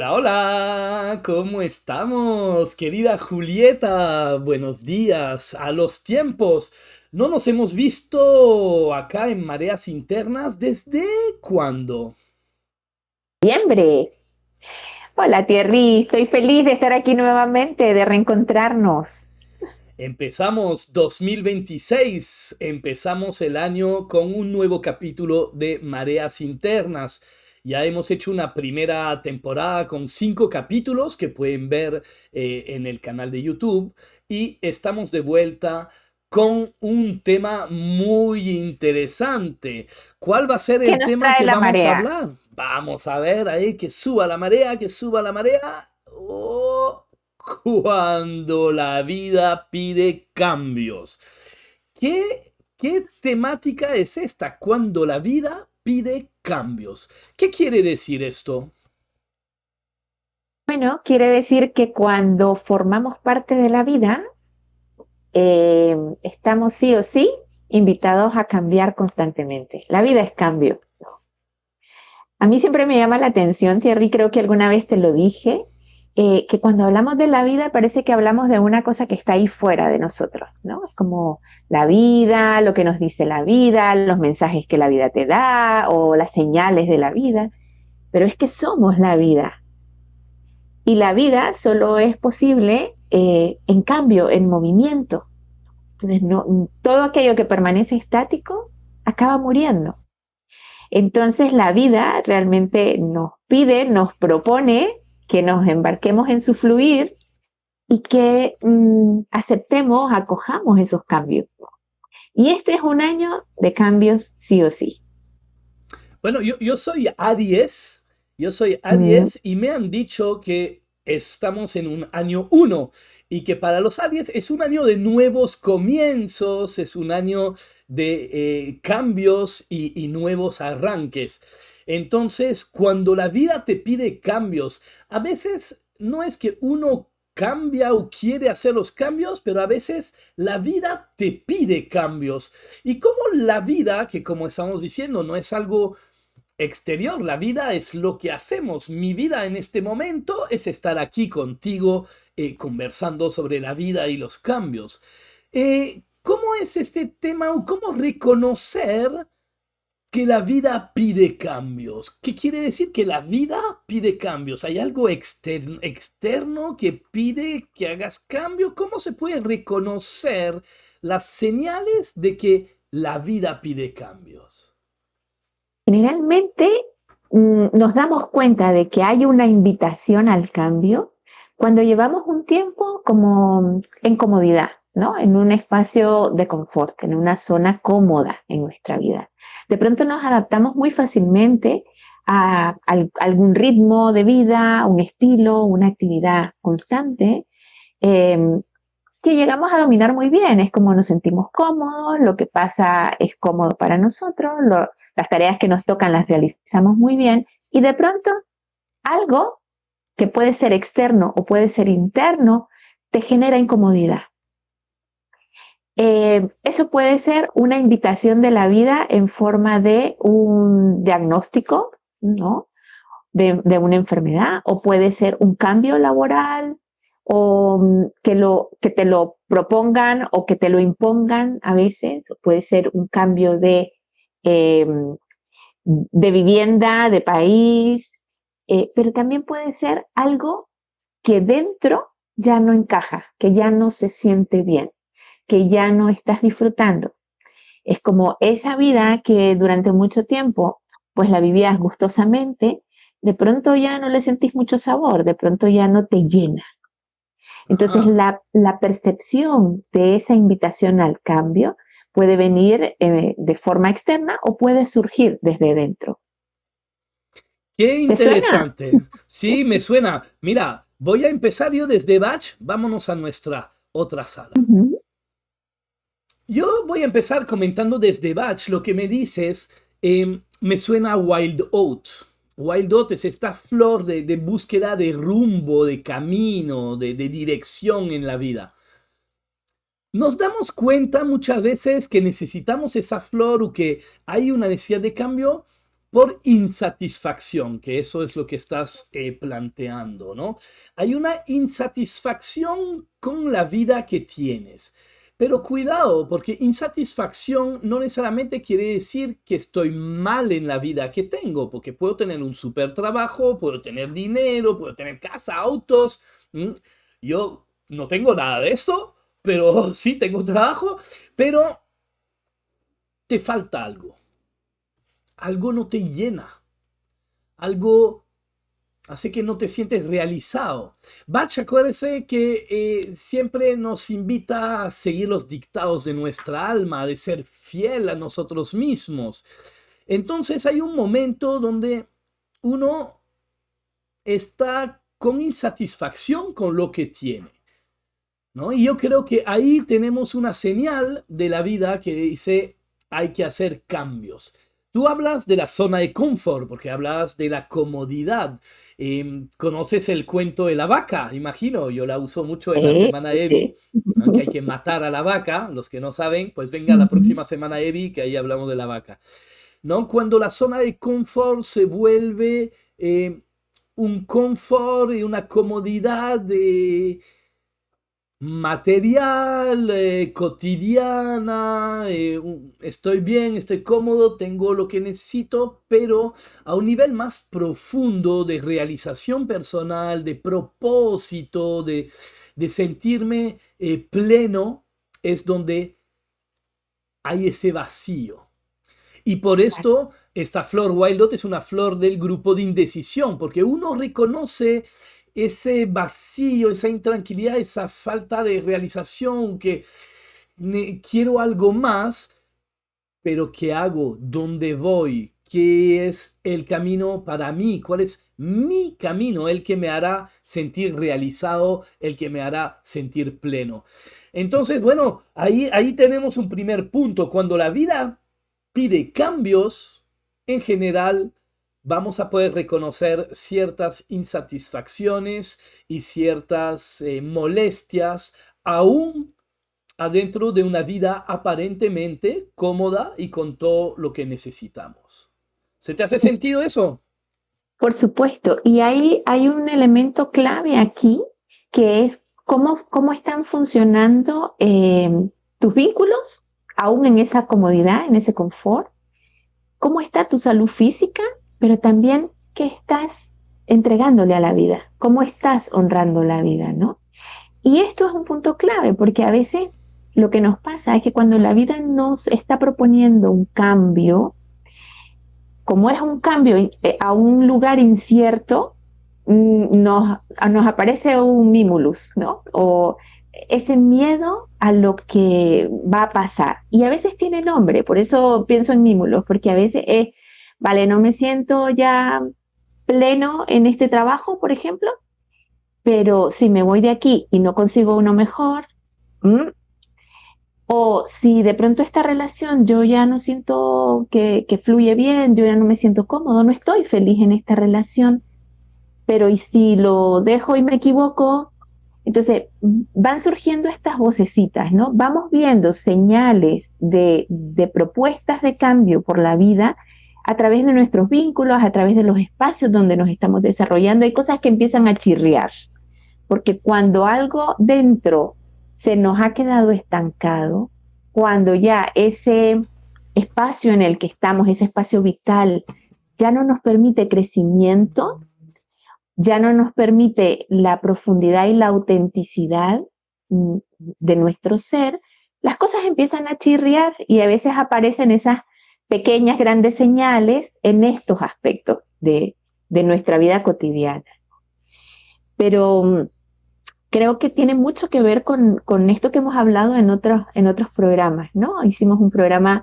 Hola, hola, ¿cómo estamos, querida Julieta? Buenos días, a los tiempos. No nos hemos visto acá en Mareas Internas ¿desde cuándo? Noviembre. Hola, Thierry. Estoy feliz de estar aquí nuevamente, de reencontrarnos. Empezamos 2026, empezamos el año con un nuevo capítulo de Mareas Internas. Ya hemos hecho una primera temporada con 5 capítulos que pueden ver en el canal de YouTube y estamos de vuelta con un tema muy interesante. ¿Cuál va a ser ¿Qué el nos tema trae que la vamos a marea? hablar? Vamos a ver ahí que suba la marea, que suba la marea. Oh, cuando la vida pide cambios. ¿Qué temática es esta? Cuando la vida pide cambios. ¿Qué quiere decir esto? Bueno, quiere decir que cuando formamos parte de la vida, estamos sí o sí invitados a cambiar constantemente. La vida es cambio. A mí siempre me llama la atención, Thierry, creo que alguna vez te lo dije, que cuando hablamos de la vida parece que hablamos de una cosa que está ahí fuera de nosotros, ¿no? Es como la vida, lo que nos dice la vida, los mensajes que la vida te da o las señales de la vida, pero es que somos la vida. Y la vida solo es posible en cambio, en movimiento. Entonces, todo aquello que permanece estático acaba muriendo. Entonces la vida realmente nos pide, nos propone que nos embarquemos en su fluir y que aceptemos, acojamos esos cambios. Y este es un año de cambios sí o sí. Bueno, yo soy Aries, yo soy Mm, Aries y me han dicho que estamos en un año uno y que para los Aries es un año de nuevos comienzos, es un año de cambios y nuevos arranques. Entonces, cuando la vida te pide cambios, a veces no es que uno cambia o quiere hacer los cambios, pero a veces la vida te pide cambios. Y como la vida, que como estamos diciendo, no es algo exterior, la vida es lo que hacemos. Mi vida en este momento es estar aquí contigo conversando sobre la vida y los cambios. ¿Cómo es este tema o cómo reconocer que la vida pide cambios? ¿Qué quiere decir que la vida pide cambios? ¿Hay algo externo que pide que hagas cambio? ¿Cómo se puede reconocer las señales de que la vida pide cambios? Generalmente nos damos cuenta de que hay una invitación al cambio cuando llevamos un tiempo como en comodidad, ¿no? En un espacio de confort, en una zona cómoda en nuestra vida. De pronto nos adaptamos muy fácilmente a algún ritmo de vida, un estilo, una actividad constante, eh, que llegamos a dominar muy bien. Es como nos sentimos cómodos, lo que pasa es cómodo para nosotros, las tareas que nos tocan las realizamos muy bien y de pronto algo que puede ser externo o puede ser interno te genera incomodidad. Eso puede ser una invitación de la vida en forma de un diagnóstico, ¿no? De una enfermedad, o puede ser un cambio laboral, o que te lo propongan o que te lo impongan a veces, puede ser un cambio eh, de vivienda, de país, pero también puede ser algo que dentro ya no encaja, que ya no se siente bien, que ya no estás disfrutando. Es como esa vida que durante mucho tiempo pues la vivías gustosamente, de pronto ya no le sentís mucho sabor, de pronto ya no te llena. Entonces Ajá. la percepción de esa invitación al cambio puede venir de forma externa o puede surgir desde dentro. Qué ¿Te suena? interesante. Sí, me suena. Mira, voy a empezar yo desde Bach. Vámonos a nuestra otra sala. Ujú. Yo voy a empezar comentando desde Bach. Lo que me dices me suena a Wild Oat. Wild Oat es esta flor de búsqueda de rumbo, de camino, de dirección en la vida. Nos damos cuenta muchas veces que necesitamos esa flor o que hay una necesidad de cambio por insatisfacción, que eso es lo que estás planteando, ¿no? Hay una insatisfacción con la vida que tienes. Pero cuidado, porque insatisfacción no necesariamente quiere decir que estoy mal en la vida que tengo, porque puedo tener un super trabajo, puedo tener dinero, puedo tener casa, autos. Yo no tengo nada de esto, pero sí tengo trabajo, pero te falta algo. Algo no te llena. Algo hace que no te sientes realizado. Bach, acuérdese que siempre nos invita a seguir los dictados de nuestra alma, de ser fiel a nosotros mismos. Entonces hay un momento donde uno está con insatisfacción con lo que tiene, ¿no? Y yo creo que ahí tenemos una señal de la vida que dice hay que hacer cambios. Tú hablas de la zona de confort, porque hablas de la comodidad. ¿Conoces el cuento de la vaca? Imagino, yo la uso mucho en la Sí, semana Evi, sí. ¿no? Que hay que matar a la vaca. Los que no saben, pues venga la Ujú. próxima semana Evi, que ahí hablamos de la vaca, ¿no? Cuando la zona de confort se vuelve un confort y una comodidad material, cotidiana, estoy bien, estoy cómodo, tengo lo que necesito, pero a un nivel más profundo de realización personal, de propósito, de sentirme pleno, es donde hay ese vacío. Y por esto esta flor Wildot es una flor del grupo de indecisión, porque uno reconoce ese vacío, esa intranquilidad, esa falta de realización, que quiero algo más, pero ¿qué hago? ¿Dónde voy? ¿Qué es el camino para mí? ¿Cuál es mi camino? El que me hará sentir realizado, el que me hará sentir pleno. Entonces, bueno, ahí tenemos un primer punto. Cuando la vida pide cambios, en general vamos a poder reconocer ciertas insatisfacciones y ciertas molestias, aún adentro de una vida aparentemente cómoda y con todo lo que necesitamos. ¿Se te hace sentido eso? Por supuesto, y ahí hay un elemento clave aquí que es cómo están funcionando tus vínculos, aún en esa comodidad, en ese confort, cómo está tu salud física, pero también qué estás entregándole a la vida, cómo estás honrando la vida, ¿no? Y esto es un punto clave, porque a veces lo que nos pasa es que cuando la vida nos está proponiendo un cambio, como es un cambio a un lugar incierto, nos aparece un mimulus, ¿no? O ese miedo a lo que va a pasar. Y a veces tiene nombre, por eso pienso en mimulus, porque a veces es, vale, no me siento ya pleno en este trabajo, por ejemplo, pero si me voy de aquí y no consigo uno mejor, o si de pronto esta relación yo ya no siento que fluye bien, yo ya no me siento cómodo, no estoy feliz en esta relación, pero ¿y si lo dejo y me equivoco? Entonces van surgiendo estas vocecitas, ¿no? Vamos viendo señales de propuestas de cambio por la vida a través de nuestros vínculos, a través de los espacios donde nos estamos desarrollando. Hay cosas que empiezan a chirriar, porque cuando algo dentro se nos ha quedado estancado, cuando ya ese espacio en el que estamos, ese espacio vital, ya no nos permite crecimiento, ya no nos permite la profundidad y la autenticidad de nuestro ser, las cosas empiezan a chirriar y a veces aparecen esas pequeñas, grandes señales en estos aspectos de nuestra vida cotidiana. Pero creo que tiene mucho que ver con esto que hemos hablado en otros programas, ¿no? Hicimos un programa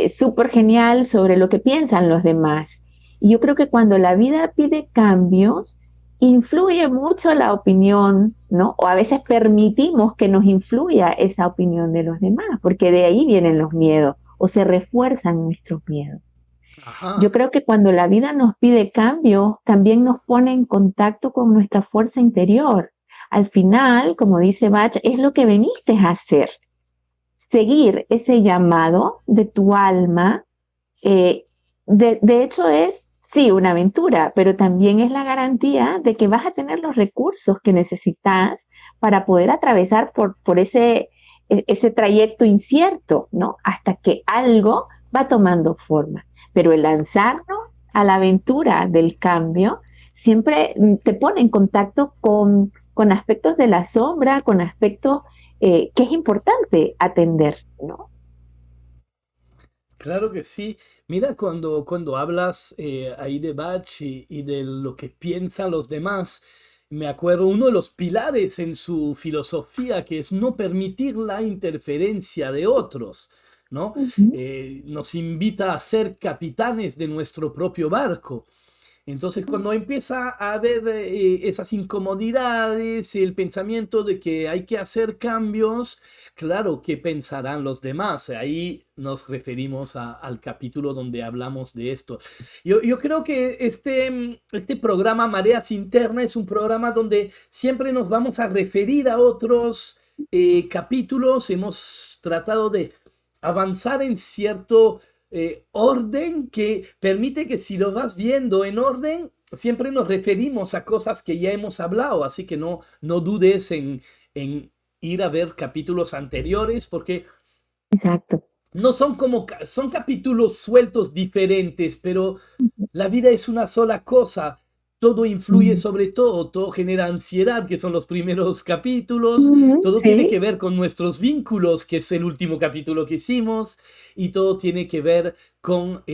súper genial sobre lo que piensan los demás. Y yo creo que cuando la vida pide cambios, influye mucho la opinión, ¿no? O a veces permitimos que nos influya esa opinión de los demás, porque de ahí vienen los miedos o se refuerzan nuestros miedos. Yo Ajá. creo que cuando la vida nos pide cambio, también nos pone en contacto con nuestra fuerza interior. Al final, como dice Bach, es lo que veniste a hacer, seguir ese llamado de tu alma, eh, de hecho es, sí, una aventura, pero también es la garantía de que vas a tener los recursos que necesitas para poder atravesar por ese trayecto incierto, ¿no? Hasta que algo va tomando forma. Pero el lanzarnos a la aventura del cambio siempre te pone en contacto con aspectos de la sombra, con aspectos que es importante atender, ¿no? Claro que sí. Mira, cuando hablas ahí de Bach y de lo que piensan los demás, me acuerdo uno de los pilares en su filosofía que es no permitir la interferencia de otros, ¿no? Ujú. Nos invita a ser capitanes de nuestro propio barco. Entonces, cuando empieza a haber esas incomodidades, el pensamiento de que hay que hacer cambios, claro, ¿qué pensarán los demás? Ahí nos referimos al capítulo donde hablamos de esto. Yo creo que este programa Mareas Internas es un programa donde siempre nos vamos a referir a otros capítulos. Hemos tratado de avanzar en cierto orden que permite que si lo vas viendo en orden, siempre nos referimos a cosas que ya hemos hablado, así que no dudes en ir a ver capítulos anteriores porque Exacto. no son como, son capítulos sueltos diferentes, pero la vida es una sola cosa. Todo influye Ujú. sobre todo, todo genera ansiedad, que son los primeros capítulos, Ujú, todo tiene que sí, ver con nuestros vínculos, que es el último capítulo que hicimos, y todo tiene que ver con,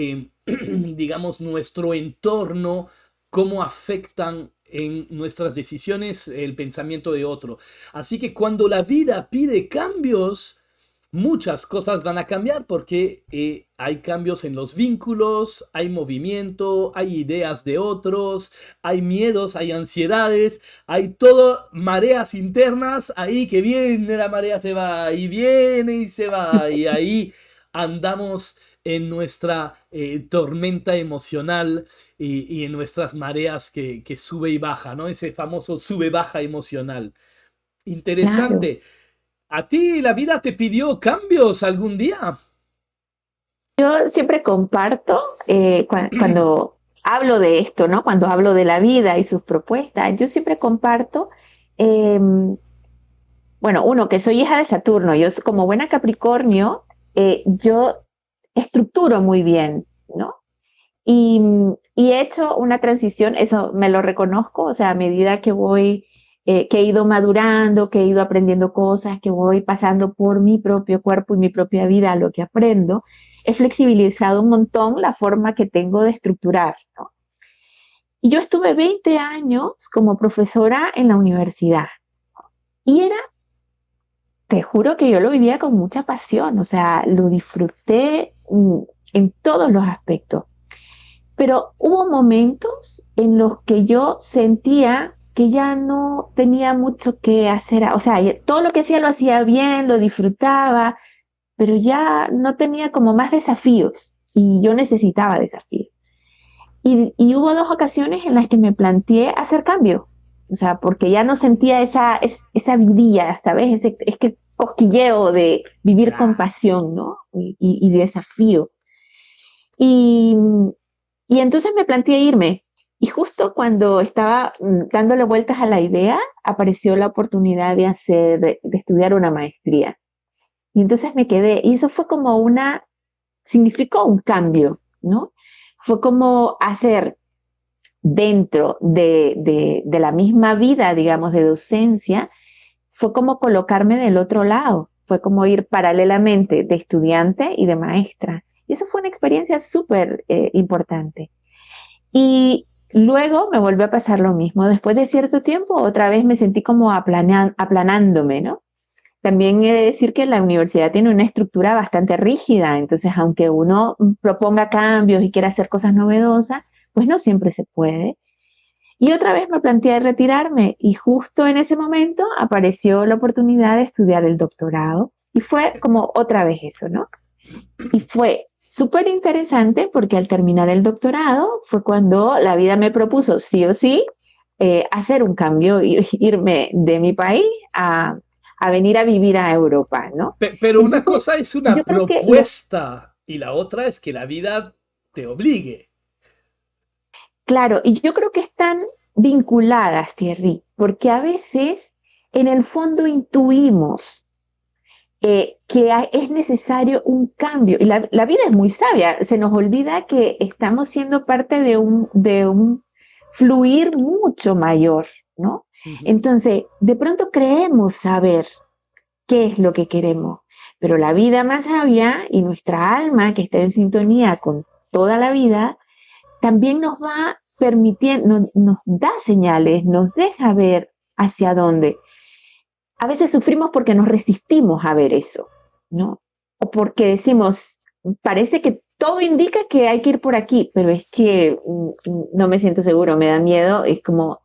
digamos, nuestro entorno, cómo afectan en nuestras decisiones el pensamiento de otro. Así que cuando la vida pide cambios, muchas cosas van a cambiar porque hay cambios en los vínculos, hay movimiento, hay ideas de otros, hay miedos, hay ansiedades, hay todo mareas internas ahí que viene la marea se va y viene y se va y ahí andamos en nuestra tormenta emocional y en nuestras mareas que sube y baja, ¿no? Ese famoso sube-baja emocional. claro. Interesante. ¿A ti la vida te pidió cambios algún día? Yo siempre comparto cuando hablo de esto, ¿no? Cuando hablo de la vida y sus propuestas, yo siempre comparto, eh, bueno, uno, que soy hija de Saturno, como buena Capricornio, yo estructuro muy bien, ¿no? Y, y he hecho una transición, eso me lo reconozco, o sea, a medida que voy, que he ido madurando, que he ido aprendiendo cosas, que voy pasando por mi propio cuerpo y mi propia vida, lo que aprendo, he flexibilizado un montón la forma que tengo de estructurar, ¿no? Y yo estuve 20 años como profesora en la universidad y era, te juro que yo lo vivía con mucha pasión, o sea, lo disfruté en todos los aspectos. Pero hubo momentos en los que yo sentía que ya no tenía mucho que hacer, o sea, todo lo que hacía lo hacía bien, lo disfrutaba, pero ya no tenía como más desafíos y yo necesitaba desafíos. Y hubo dos ocasiones en las que me planteé hacer cambio, o sea, porque ya no sentía esa vidilla, esta vez, es que cosquilleo de vivir con Claro. pasión, ¿no? Y desafío. Y, y entonces me planteé irme. Y justo cuando estaba dándole vueltas a la idea, apareció la oportunidad de estudiar una maestría. Y entonces me quedé. Y eso fue como significó un cambio, ¿no? Fue como hacer dentro de la misma vida, digamos, de docencia, fue como colocarme del otro lado. Fue como ir paralelamente de estudiante y de maestra. Y eso fue una experiencia súper importante. Y luego me volvió a pasar lo mismo. Después de cierto tiempo, otra vez me sentí como aplanándome, ¿no? También he de decir que la universidad tiene una estructura bastante rígida, entonces aunque uno proponga cambios y quiera hacer cosas novedosas, pues no siempre se puede. Y otra vez me planteé retirarme y justo en ese momento apareció la oportunidad de estudiar el doctorado y fue como otra vez eso, ¿no? Y fue súper interesante porque al terminar el doctorado fue cuando la vida me propuso sí o sí hacer un cambio y irme de mi país a venir a vivir a Europa, ¿no? Pero una Entonces, cosa es una yo creo que lo... propuesta y la otra es que la vida te obligue. Claro, y yo creo que están vinculadas, Thierry, porque a veces en el fondo intuimos es necesario un cambio. Y la vida es muy sabia, se nos olvida que estamos siendo parte de un fluir mucho mayor, ¿no? Ujú. Entonces, de pronto creemos saber qué es lo que queremos, pero la vida más sabia y nuestra alma que está en sintonía con toda la vida, también nos va permitiendo, nos da señales, nos deja ver hacia dónde. A veces sufrimos porque nos resistimos a ver eso, ¿no? O porque decimos, parece que todo indica que hay que ir por aquí, pero es que no me siento seguro, me da miedo, es como...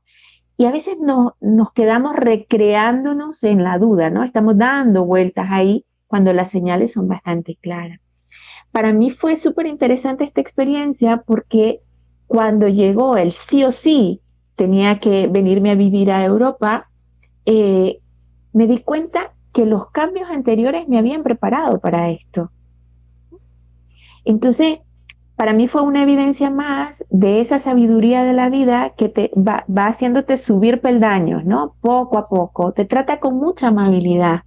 Y a veces nos quedamos recreándonos en la duda, ¿no? Estamos dando vueltas ahí cuando las señales son bastante claras. Para mí fue súper interesante esta experiencia porque cuando llegó el sí o sí, tenía que venirme a vivir a Europa, eh, me di cuenta que los cambios anteriores me habían preparado para esto. Entonces, para mí fue una evidencia más de esa sabiduría de la vida que va haciéndote subir peldaños, ¿no? Poco a poco, te trata con mucha amabilidad.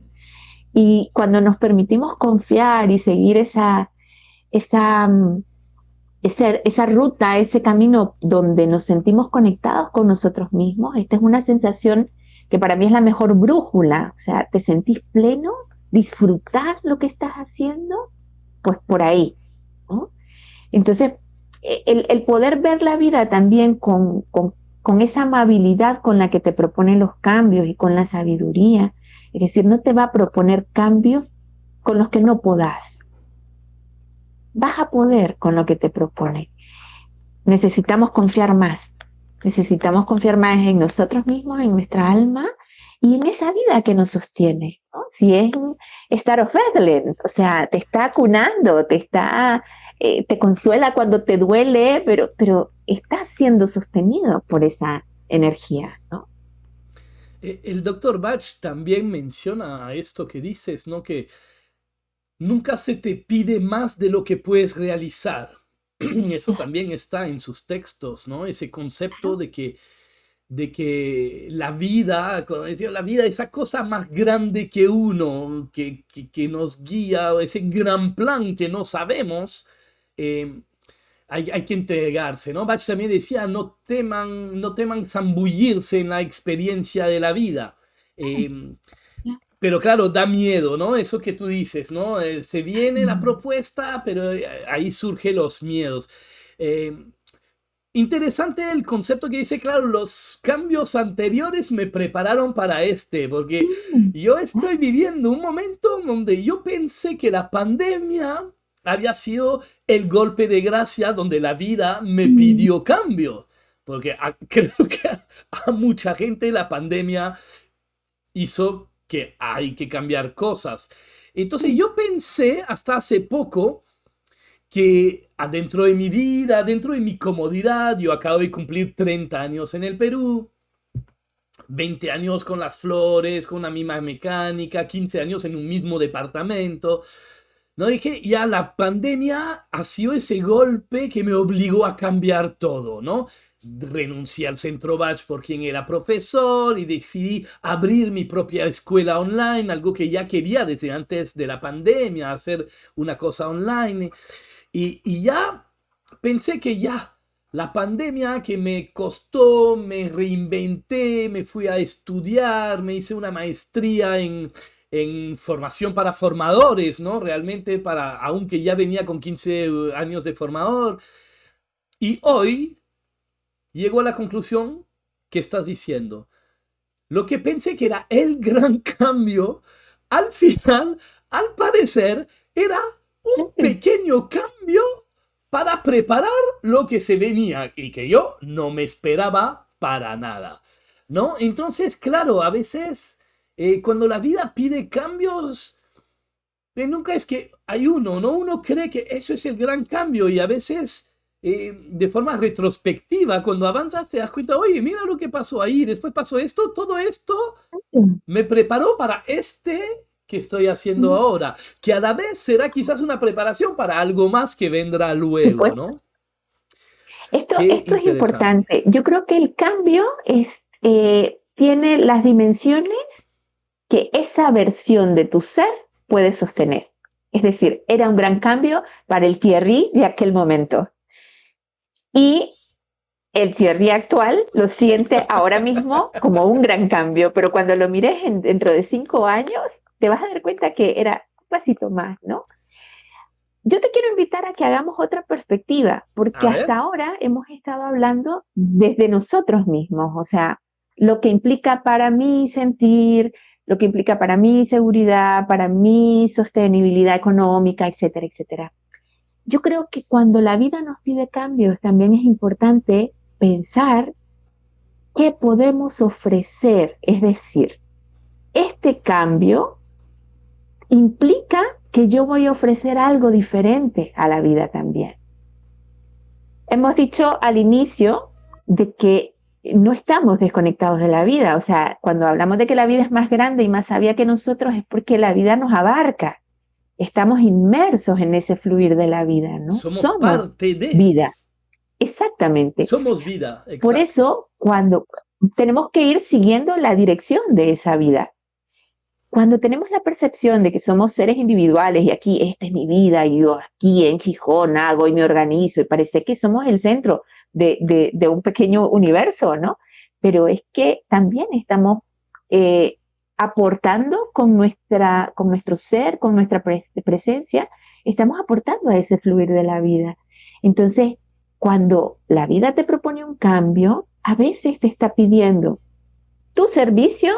Y cuando nos permitimos confiar y seguir esa, mm, esa ruta, ese camino donde nos sentimos conectados con nosotros mismos, esta es una sensación que para mí es la mejor brújula, o sea, te sentís pleno, disfrutar lo que estás haciendo, pues por ahí, ¿no? Entonces, el poder ver la vida también con esa amabilidad con la que te proponen los cambios y con la sabiduría, es decir, no te va a proponer cambios con los que no podás, vas a poder con lo que te propone. Necesitamos confiar más en nosotros mismos, en nuestra alma y en esa vida que nos sostiene, ¿no? Si es un Star of Bethlehem, o sea, te está acunando, te consuela cuando te duele, pero estás siendo sostenido por esa energía, ¿no? El doctor Bach también menciona esto que dices, ¿no? Que nunca se te pide más de lo que puedes realizar. Eso también está en sus textos, ¿no? Ese concepto de que la vida, como decía, la vida, esa cosa más grande que uno, que nos guía, ese gran plan que no sabemos, eh, hay que entregarse, ¿no? Bach también decía, no teman zambullirse en la experiencia de la vida. Eh, pero claro, da miedo, ¿no? Eso que tú dices, ¿no? Se viene la propuesta, pero ahí surgen los miedos. Eh, Interesante el concepto que dice, claro, los cambios anteriores me prepararon para este, porque yo estoy viviendo un momento donde yo pensé que la pandemia había sido el golpe de gracia donde la vida me pidió cambio, porque creo que a mucha gente la pandemia hizo que hay que cambiar cosas. Entonces yo pensé hasta hace poco que adentro de mi vida, adentro de mi comodidad, yo acabo de cumplir 30 años en el Perú, 20 años con las flores, con una misma mecánica, 15 años en un mismo departamento. No dije, ya la pandemia ha sido ese golpe que me obligó a cambiar todo, ¿no? Renuncié al Centro Bach por quien era profesor y decidí abrir mi propia escuela online, algo que ya quería desde antes de la pandemia, hacer una cosa online. Y ya pensé que ya, la pandemia que me costó, me reinventé, me fui a estudiar, me hice una maestría en formación para formadores, ¿no? Realmente para, aunque ya venía con 15 años de formador. Y hoy llego a la conclusión que estás diciendo. Lo que pensé que era el gran cambio, al final, al parecer, era un pequeño cambio para preparar lo que se venía y que yo no me esperaba para nada, ¿no? Entonces, claro, a veces cuando la vida pide cambios, nunca es que hay uno, ¿no? Uno cree que eso es el gran cambio y a veces de forma retrospectiva, cuando avanzas te das cuenta, oye, mira lo que pasó ahí, después pasó esto, todo esto me preparó para este que estoy haciendo ahora, que a la vez será quizás una preparación para algo más que vendrá luego, Supuesto. ¿no? Qué Esto es interesante. importante. Yo creo que el cambio tiene las dimensiones que esa versión de tu ser puede sostener. Es decir, era un gran cambio para el Thierry de aquel momento. Y el Thierry actual lo siente ahora mismo como un gran cambio, pero cuando lo mires dentro de 5 años, te vas a dar cuenta que era un pasito más, ¿no? Yo te quiero invitar a que hagamos otra perspectiva, porque A hasta ver, ahora hemos estado hablando desde nosotros mismos, o sea, lo que implica para mí sentir, lo que implica para mí seguridad, para mí sostenibilidad económica, etcétera, etcétera. Yo creo que cuando la vida nos pide cambios, también es importante pensar qué podemos ofrecer, es decir, este cambio implica que yo voy a ofrecer algo diferente a la vida también. Hemos dicho al inicio de que no estamos desconectados de la vida, o sea, cuando hablamos de que la vida es más grande y más sabia que nosotros es porque la vida nos abarca, estamos inmersos en ese fluir de la vida, ¿no? somos Somos parte de, vida, exactamente. somos vida, Por exacto. eso, cuando tenemos que ir siguiendo la dirección de esa vida, cuando tenemos la percepción de que somos seres individuales y aquí esta es mi vida y yo aquí en Gijón hago y me organizo y parece que somos el centro de un pequeño universo, ¿no? Pero es que también estamos eh, aportando con nuestro ser, con nuestra presencia, estamos aportando a ese fluir de la vida. Entonces, cuando la vida te propone un cambio, a veces te está pidiendo tu servicio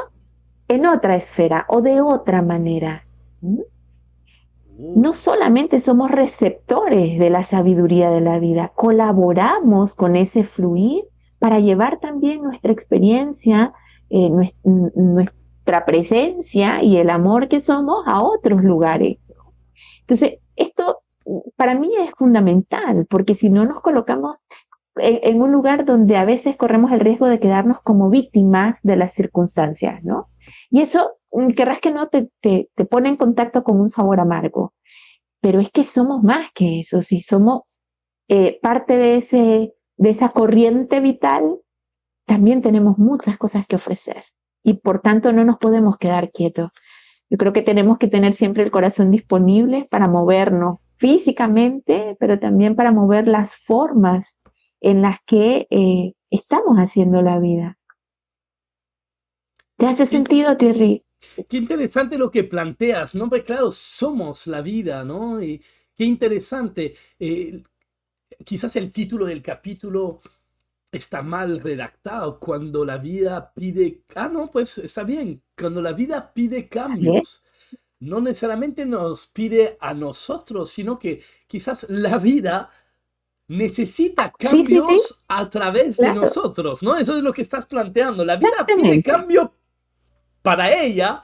en otra esfera o de otra manera. Uh, No solamente somos receptores de la sabiduría de la vida, colaboramos con ese fluir para llevar también nuestra experiencia, nuestra presencia y el amor que somos a otros lugares. Entonces, esto para mí es fundamental, porque si no nos colocamos en un lugar donde a veces corremos el riesgo de quedarnos como víctimas de las circunstancias, ¿no? Y eso, querrás que no, te pone en contacto con un sabor amargo. Pero es que somos más que eso, si somos parte de esa corriente vital, también tenemos muchas cosas que ofrecer. Y por tanto no nos podemos quedar quietos. Yo creo que tenemos que tener siempre el corazón disponible para movernos físicamente, pero también para mover las formas en las que estamos haciendo la vida. ¿Te hace qué, sentido, Thierry? qué interesante lo que planteas, ¿no? Porque claro, somos la vida, ¿no? Y qué interesante. Quizás el título del capítulo está mal redactado cuando la vida pide... Ah, no, pues está bien. Cuando la vida pide ¿Vale? cambios, no necesariamente nos pide a nosotros, sino que quizás la vida necesita Sí, sí, sí, cambios a través de claro, nosotros, ¿no? Eso es lo que estás planteando. La vida pide exactamente. cambio para ella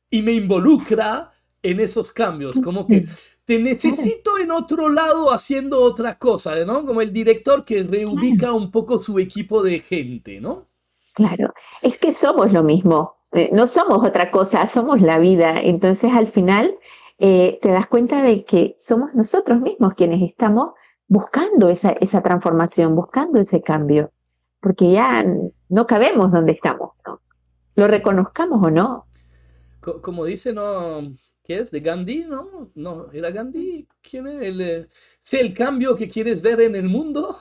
y me involucra en esos cambios, como que Mm, te claro, necesito en otro lado haciendo otra cosa, ¿no? Como el director que claro. reubica un poco su equipo de gente, ¿no? Claro, es que somos lo mismo, no somos otra cosa, somos la vida. Entonces al final te das cuenta de que somos nosotros mismos quienes estamos buscando esa transformación, buscando ese cambio, porque ya no cabemos donde estamos, ¿no? Lo reconozcamos o no. Como dice, ¿no? ¿Qué es? ¿De Gandhi? ¿No? No, ¿era Gandhi? ¿Quién es? Sé el cambio que quieres ver en el mundo.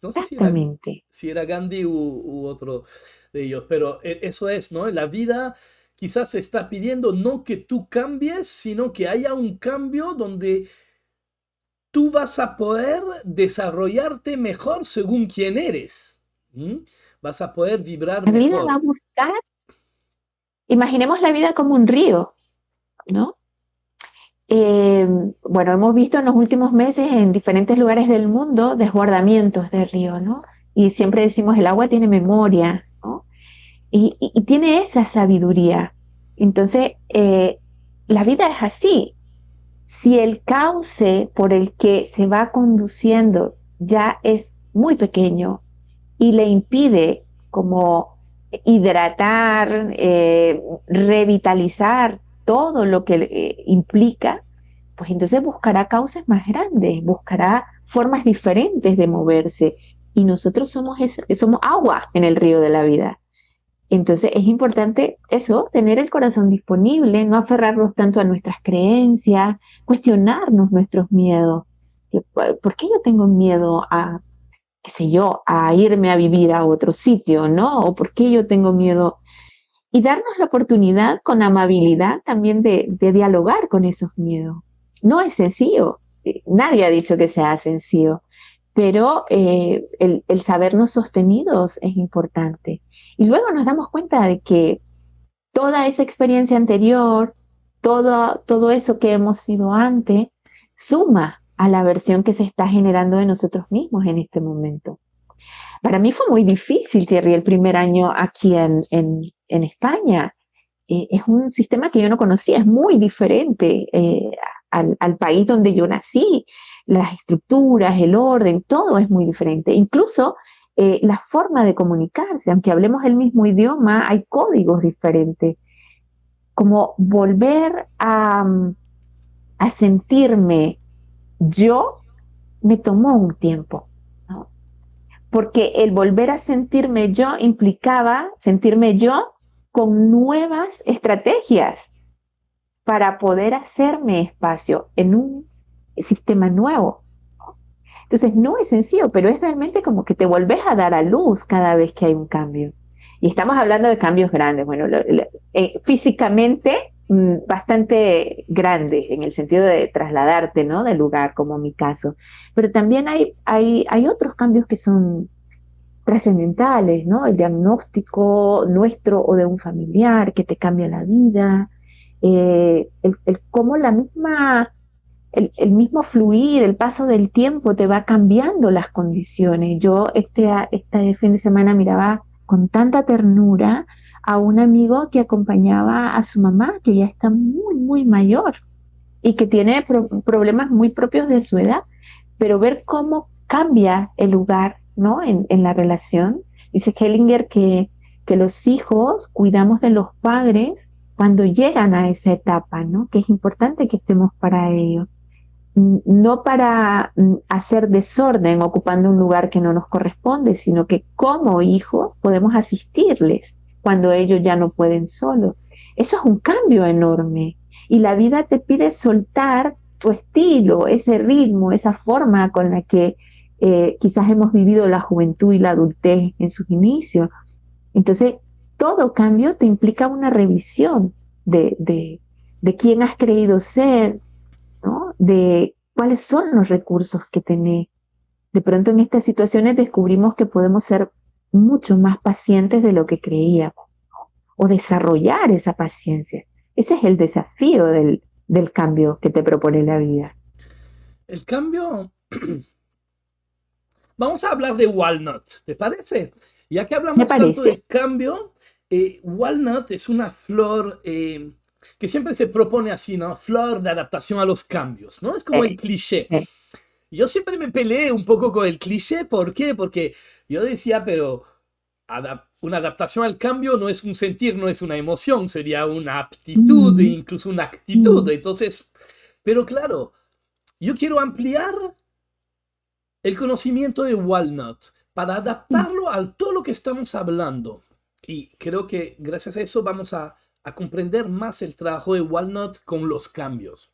No sé Exactamente. si era Gandhi u otro de ellos, pero eso es, ¿no? La vida quizás se está pidiendo no que tú cambies, sino que haya un cambio donde tú vas a poder desarrollarte mejor según quién eres. ¿M? Vas a poder vibrar La vida va a mejor. buscar, imaginemos la vida como un río, ¿no? Eh, bueno, hemos visto en los últimos meses en diferentes lugares del mundo desbordamientos de río, ¿no? Y siempre decimos el agua tiene memoria, ¿no? Y tiene esa sabiduría. Entonces, la vida es así. Si el cauce por el que se va conduciendo ya es muy pequeño y le impide como hidratar, revitalizar todo lo que implica, pues entonces buscará causas más grandes, buscará formas diferentes de moverse y nosotros somos agua en el río de la vida. Entonces es importante eso, tener el corazón disponible, no aferrarnos tanto a nuestras creencias, cuestionarnos nuestros miedos. ¿Por qué yo tengo miedo a, qué sé yo, a irme a vivir a otro sitio, ¿no? ¿O por qué yo tengo miedo? Y darnos la oportunidad con amabilidad también de dialogar con esos miedos. No es sencillo, nadie ha dicho que sea sencillo, pero el sabernos sostenidos es importante. Y luego nos damos cuenta de que toda esa experiencia anterior, todo eso que hemos sido antes, suma a la versión que se está generando de nosotros mismos en este momento. Para mí fue muy difícil, Thierry, el primer año aquí en España. Es un sistema que yo no conocía, es muy diferente al país donde yo nací. Las estructuras, el orden, todo es muy diferente. Incluso la forma de comunicarse, aunque hablemos el mismo idioma, hay códigos diferentes. Como volver a sentirme yo me tomó un tiempo, ¿no? Porque el volver a sentirme yo implicaba sentirme yo con nuevas estrategias para poder hacerme espacio en un sistema nuevo. Entonces no es sencillo, pero es realmente como que te volvés a dar a luz cada vez que hay un cambio. Y estamos hablando de cambios grandes, bueno, físicamente bastante grandes en el sentido de trasladarte, ¿no? Del lugar, como mi caso. Pero también hay otros cambios que son trascendentales, ¿no? El diagnóstico nuestro o de un familiar que te cambia la vida, cómo el mismo fluir, el paso del tiempo te va cambiando las condiciones. Yo este fin de semana miraba con tanta ternura a un amigo que acompañaba a su mamá, que ya está muy, muy mayor y que tiene problemas muy propios de su edad, pero ver cómo cambia el lugar, ¿no? En la relación. Dice Hellinger que los hijos cuidamos de los padres cuando llegan a esa etapa, ¿no? Que es importante que estemos para ellos. No para hacer desorden ocupando un lugar que no nos corresponde, sino que como hijos podemos asistirles cuando ellos ya no pueden solos. Eso es un cambio enorme y la vida te pide soltar tu estilo, ese ritmo, esa forma con la que quizás hemos vivido la juventud y la adultez en sus inicios. Entonces, todo cambio te implica una revisión de quién has creído ser, ¿no? De cuáles son los recursos que tenés. De pronto en estas situaciones descubrimos que podemos ser mucho más pacientes de lo que creíamos o desarrollar esa paciencia. Ese es el desafío del cambio que te propone la vida. El cambio, vamos a hablar de Walnut, ¿te parece? Ya que Me hablamos tanto parece. del cambio, Walnut es una flor que siempre se propone así, ¿no? Flor de adaptación a los cambios, ¿no? Es como el Eh, cliché. eh, Yo siempre me peleé un poco con el cliché, ¿por qué? Porque yo decía, pero una adaptación al cambio no es un sentir, no es una emoción, sería una aptitud e mm, incluso una actitud. mm, Entonces, pero claro, yo quiero ampliar el conocimiento de Walnut para mm, adaptarlo a todo lo que estamos hablando. Y creo que gracias a eso vamos a comprender más el trabajo de Walnut con los cambios.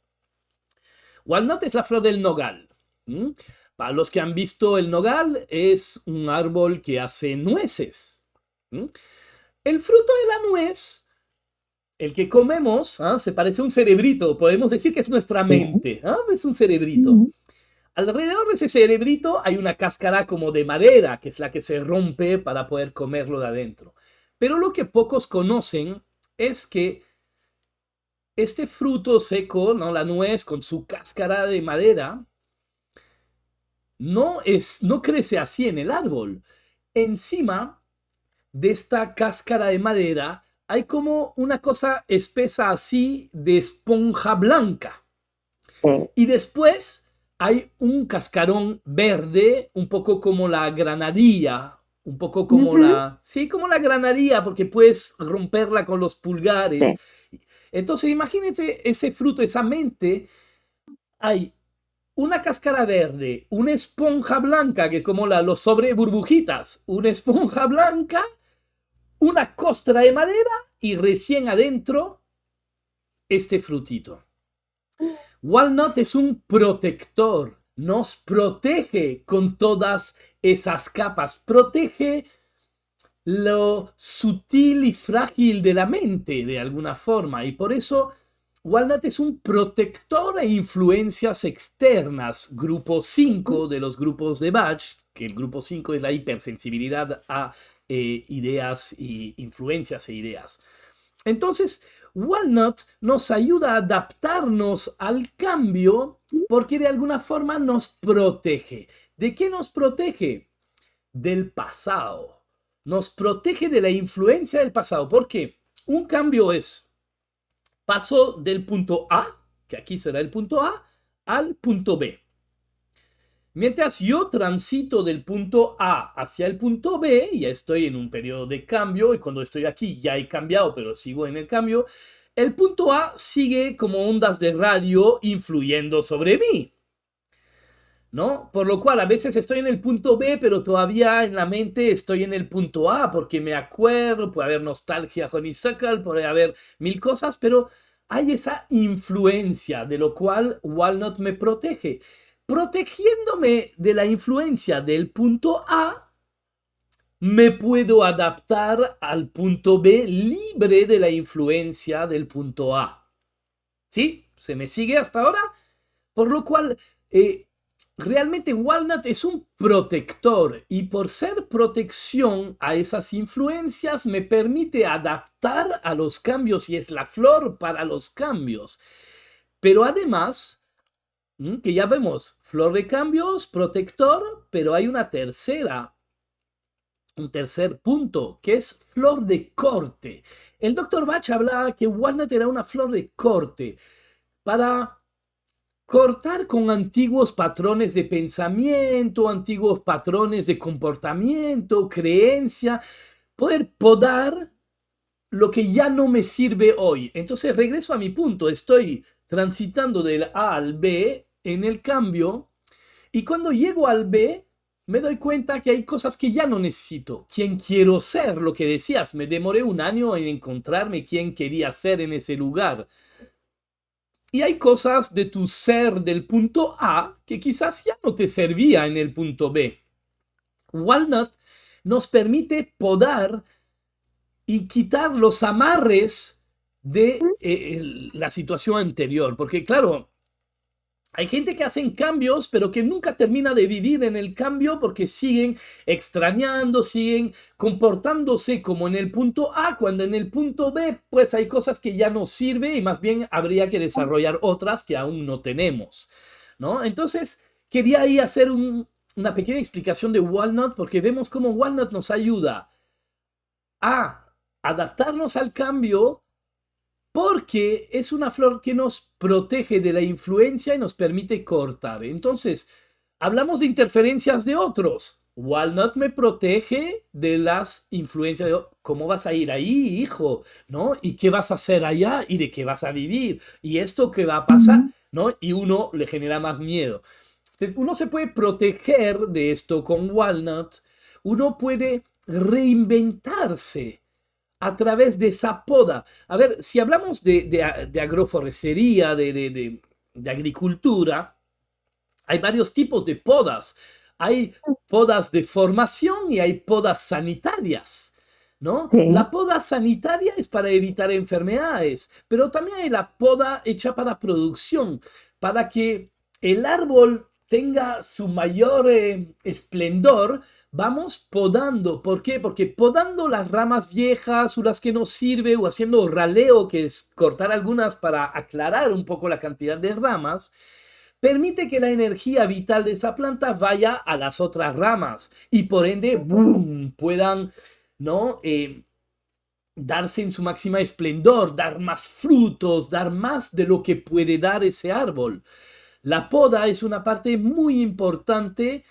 Walnut es la flor del nogal. ¿Mm? Para los que han visto el nogal, es un árbol que hace nueces. ¿Mm? El fruto de la nuez, el que comemos, ¿ah? Se parece a un cerebrito. Podemos decir que es nuestra bien, mente. ¿Ah? Es un cerebrito. mm, Alrededor de ese cerebrito hay una cáscara como de madera, que es la que se rompe para poder comerlo de adentro. Pero lo que pocos conocen es que este fruto seco, ¿no? La nuez con su cáscara de madera, no crece así en el árbol. Encima de esta cáscara de madera hay como una cosa espesa así de esponja blanca. eh, Y después hay un cascarón verde, un poco como la granadilla, un poco como ujú, la... Sí, como la granadilla, porque puedes romperla con los pulgares. sí, Entonces imagínate ese fruto, esa mente, hay una cáscara verde, una esponja blanca, que es como los sobre burbujitas, una esponja blanca, una costra de madera y recién adentro este frutito. Walnut es un protector, nos protege con todas esas capas, protege lo sutil y frágil de la mente de alguna forma, y por eso Walnut es un protector a influencias externas. Grupo 5 de los grupos de Bach, que el grupo 5 es la hipersensibilidad a ideas y influencias e ideas. Entonces, Walnut nos ayuda a adaptarnos al cambio porque de alguna forma nos protege. ¿De qué nos protege? Del pasado. Nos protege de la influencia del pasado. Porque un cambio es paso del punto A, que aquí será el punto A, al punto B. Mientras yo transito del punto A hacia el punto B, ya estoy en un periodo de cambio y cuando estoy aquí ya he cambiado, pero sigo en el cambio, el punto A sigue como ondas de radio influyendo sobre mí, ¿no? Por lo cual a veces estoy en el punto B, pero todavía en la mente estoy en el punto A porque me acuerdo, puede haber nostalgia honeysuckle, puede haber mil cosas, pero hay esa influencia de lo cual Walnut me protege. Protegiéndome de la influencia del punto A, me puedo adaptar al punto B libre de la influencia del punto A. ¿Sí? ¿Se me sigue hasta ahora? Por lo cual, realmente Walnut es un protector y por ser protección a esas influencias me permite adaptar a los cambios y es la flor para los cambios. Pero además, que ya vemos, flor de cambios, protector, pero hay un tercer punto, que es flor de corte. El doctor Bach hablaba que Walnut era una flor de corte para cortar con antiguos patrones de pensamiento, antiguos patrones de comportamiento, creencia, poder podar lo que ya no me sirve hoy. Entonces regreso a mi punto, estoy transitando del A al B en el cambio y cuando llego al B me doy cuenta que hay cosas que ya no necesito. ¿Quién quiero ser? Lo que decías, me demoré un año en encontrarme quién quería ser en ese lugar. Y hay cosas de tu ser del punto A que quizás ya no te servía en el punto B. Walnut nos permite podar y quitar los amarres de la situación anterior. Porque claro, hay gente que hacen cambios, pero que nunca termina de vivir en el cambio porque siguen extrañando, siguen comportándose como en el punto A, cuando en el punto B, pues hay cosas que ya no sirven y más bien habría que desarrollar otras que aún no tenemos, ¿no? Entonces, quería ahí hacer una pequeña explicación de Walnut porque vemos cómo Walnut nos ayuda a adaptarnos al cambio porque es una flor que nos protege de la influencia y nos permite cortar. Entonces, hablamos de interferencias de otros. Walnut me protege de las influencias de cómo vas a ir ahí, hijo, ¿no? ¿Y qué vas a hacer allá? ¿Y de qué vas a vivir? ¿Y esto qué va a pasar? ¿No? Y uno le genera más miedo. Entonces, uno se puede proteger de esto con Walnut. Uno puede reinventarse a través de esa poda. A ver, si hablamos de agroforestería, de agricultura, hay varios tipos de podas. Hay podas de formación y hay podas sanitarias, ¿no? Sí, La poda sanitaria es para evitar enfermedades, pero también hay la poda hecha para producción, para que el árbol tenga su mayor esplendor. Vamos podando. ¿Por qué? Porque podando las ramas viejas o las que no sirven o haciendo raleo, que es cortar algunas para aclarar un poco la cantidad de ramas, permite que la energía vital de esa planta vaya a las otras ramas y por ende, ¡boom!, puedan, ¿no? Darse en su máxima esplendor, dar más frutos, dar más de lo que puede dar ese árbol. La poda es una parte muy importante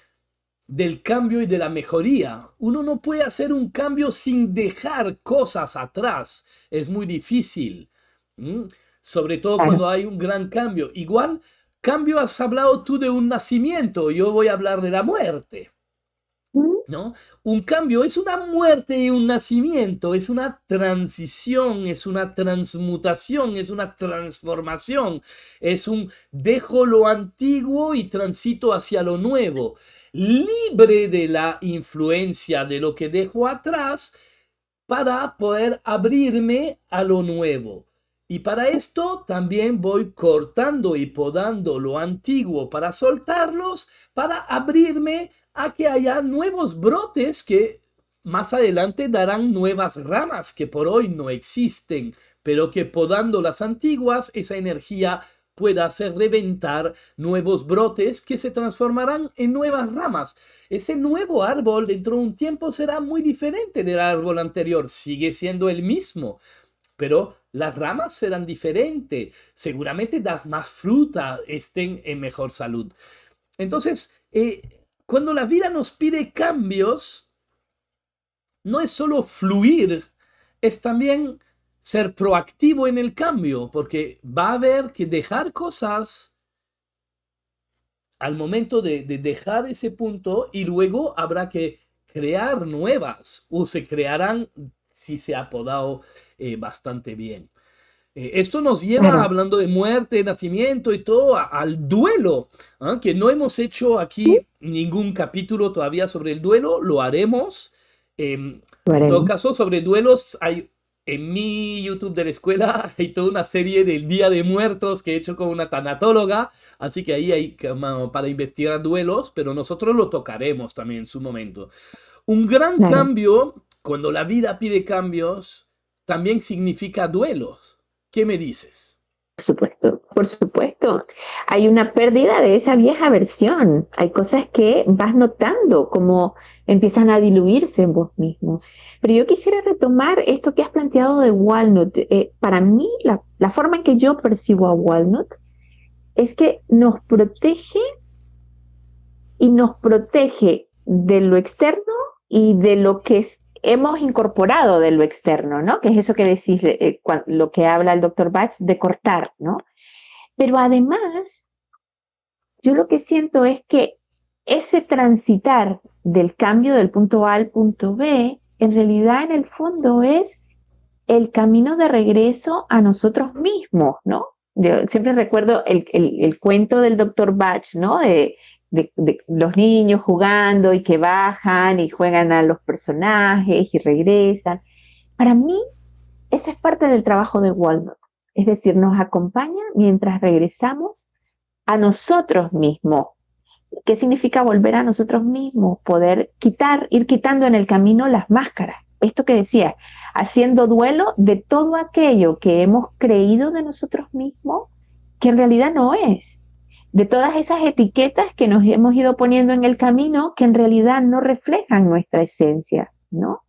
del cambio y de la mejoría. Uno no puede hacer un cambio sin dejar cosas atrás. Es muy difícil. Sobre todo claro. cuando hay un gran cambio. Igual cambio, has hablado tú de un nacimiento, yo voy a hablar de la muerte. Mm, ¿No? Un cambio es una muerte y un nacimiento, es una transición, es una transmutación, es una transformación, es un dejo lo antiguo y transito hacia lo nuevo, libre de la influencia de lo que dejo atrás para poder abrirme a lo nuevo. Y para esto también voy cortando y podando lo antiguo para soltarlos, para abrirme a que haya nuevos brotes que más adelante darán nuevas ramas que por hoy no existen, pero que podando las antiguas, esa energía pueda hacer reventar nuevos brotes que se transformarán en nuevas ramas. Ese nuevo árbol dentro de un tiempo será muy diferente del árbol anterior, sigue siendo el mismo, pero las ramas serán diferentes, seguramente das más fruta, estén en mejor salud. Entonces, cuando la vida nos pide cambios, no es solo fluir, es también ser proactivo en el cambio, porque va a haber que dejar cosas al momento de dejar ese punto y luego habrá que crear nuevas o se crearán si se ha podado bastante bien. Esto nos lleva, claro. hablando de muerte, nacimiento y todo, al duelo, ¿ah? Que no hemos hecho Sí, aquí ningún capítulo todavía sobre el duelo, lo haremos. lo En todo haremos. caso, sobre duelos hay en mi YouTube de la escuela hay toda una serie del Día de Muertos que he hecho con una tanatóloga, así que ahí hay como para investigar duelos, pero nosotros lo tocaremos también en su momento. Un gran Claro. cambio, cuando la vida pide cambios, también significa duelos. ¿Qué me dices? Por supuesto, por supuesto. Hay una pérdida de esa vieja versión. Hay cosas que vas notando como empiezan a diluirse en vos mismo. Pero yo quisiera retomar esto que has planteado de Walnut. Para mí, la forma en que yo percibo a Walnut es que nos protege y nos protege de lo externo y de lo que hemos incorporado de lo externo, ¿no? Que es eso que decís, lo que habla el doctor Bach de cortar, ¿no? Pero además, yo lo que siento es que ese transitar del cambio del punto A al punto B, en realidad en el fondo es el camino de regreso a nosotros mismos, ¿no? Yo siempre recuerdo el cuento del doctor Bach, ¿no? De los niños jugando y que bajan y juegan a los personajes y regresan. Para mí, esa es parte del trabajo de Walnut. Es decir, nos acompaña mientras regresamos a nosotros mismos. ¿Qué significa volver a nosotros mismos? Poder ir quitando en el camino las máscaras. Esto que decía, haciendo duelo de todo aquello que hemos creído de nosotros mismos, que en realidad no es. De todas esas etiquetas que nos hemos ido poniendo en el camino, que en realidad no reflejan nuestra esencia, ¿no?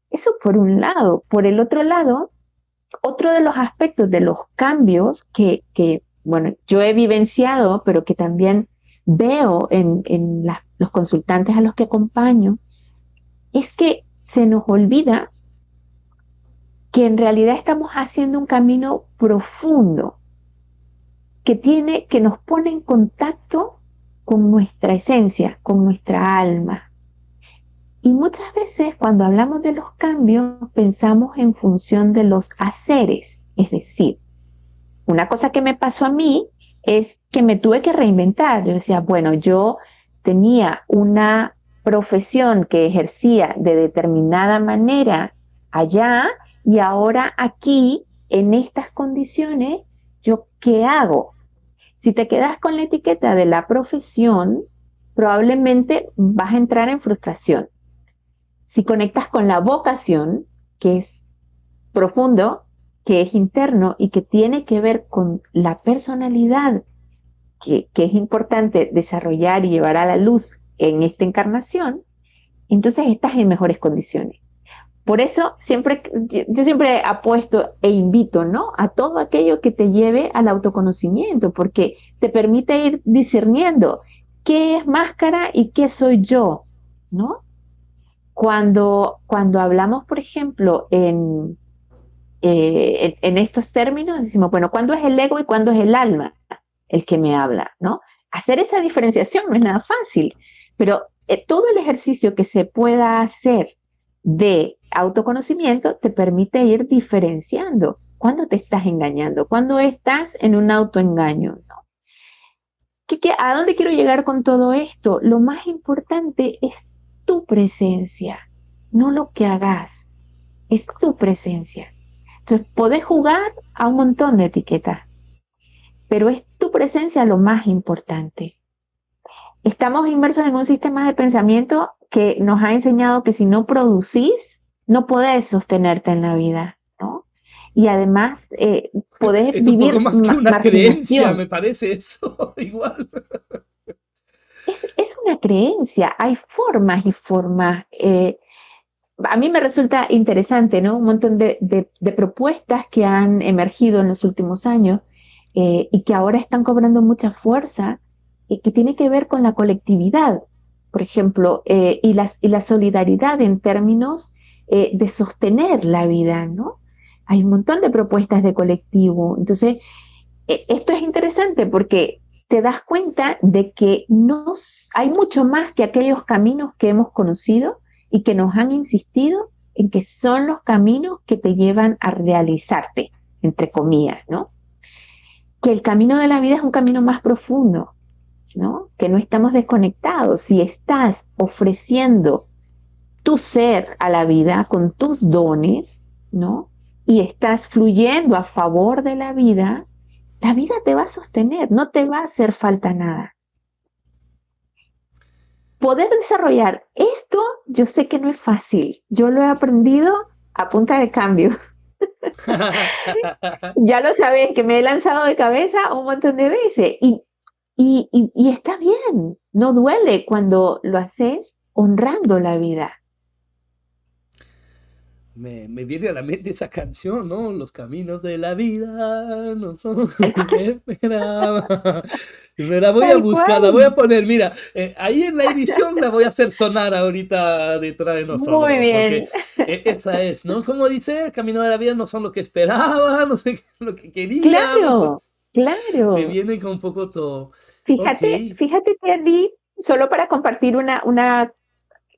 Eso por un lado. Por el otro lado, otro de los aspectos de los cambios bueno, yo he vivenciado, pero que también veo en los consultantes a los que acompaño, es que se nos olvida que en realidad estamos haciendo un camino profundo que nos pone en contacto con nuestra esencia, con nuestra alma. Y muchas veces cuando hablamos de los cambios pensamos en función de los haceres, es decir, una cosa que me pasó a mí es que me tuve que reinventar. Yo decía, bueno, yo tenía una profesión que ejercía de determinada manera allá y ahora aquí, en estas condiciones, ¿yo qué hago? Si te quedas con la etiqueta de la profesión, probablemente vas a entrar en frustración. Si conectas con la vocación, que es profundo, que es interno y que tiene que ver con la personalidad que es importante desarrollar y llevar a la luz en esta encarnación, entonces estás en mejores condiciones. Por eso yo siempre apuesto e invito, ¿no? A todo aquello que te lleve al autoconocimiento, porque te permite ir discerniendo qué es máscara y qué soy yo, ¿no? Cuando hablamos, por ejemplo, en estos términos, decimos, bueno, ¿cuándo es el ego y cuándo es el alma? el que me habla, ¿no? Hacer esa diferenciación no es nada fácil, pero todo el ejercicio que se pueda hacer de autoconocimiento te permite ir diferenciando cuándo te estás engañando, cuándo estás en un autoengaño, ¿no? ¿A dónde quiero llegar con todo esto? Lo más importante es tu presencia, no lo que hagas, es tu presencia. Entonces, podés jugar a un montón de etiquetas, pero es tu presencia lo más importante. Estamos inmersos en un sistema de pensamiento que nos ha enseñado que si no producís, no podés sostenerte en la vida, ¿no? Y además, podés Es un poco vivir más que una creencia, marginación. me parece eso, igual. Es una creencia, hay formas y formas. A mí me resulta interesante, ¿no? Un montón de propuestas que han emergido en los últimos años y que ahora están cobrando mucha fuerza y que tiene que ver con la colectividad, por ejemplo, y la solidaridad en términos de sostener la vida, ¿no? Hay un montón de propuestas de colectivo. Entonces, esto es interesante porque te das cuenta de que hay mucho más que aquellos caminos que hemos conocido y que nos han insistido en que son los caminos que te llevan a realizarte, entre comillas, ¿no? Que el camino de la vida es un camino más profundo, ¿no? Que no estamos desconectados. Si estás ofreciendo tu ser a la vida con tus dones, ¿no? Y estás fluyendo a favor de la vida te va a sostener, no te va a hacer falta nada. Poder desarrollar esto, yo sé que no es fácil. Yo lo he aprendido a punta de cambios. Ya lo sabes, que me he lanzado de cabeza un montón de veces. Y está bien, no duele cuando lo haces honrando la vida. Me viene a la mente esa canción, ¿no? Los caminos de la vida no son lo que esperaba. Me la voy a Tal buscar, la voy a cual. poner. Mira, ahí en la edición la voy a hacer sonar ahorita detrás de Muy nosotros, porque bien. esa es, ¿no? Como dice, el camino de la vida no son lo que esperaba, no sé lo que quería, no son. Claro, Te claro. viene con un poco todo. Ok. Fíjate, Terry, solo para compartir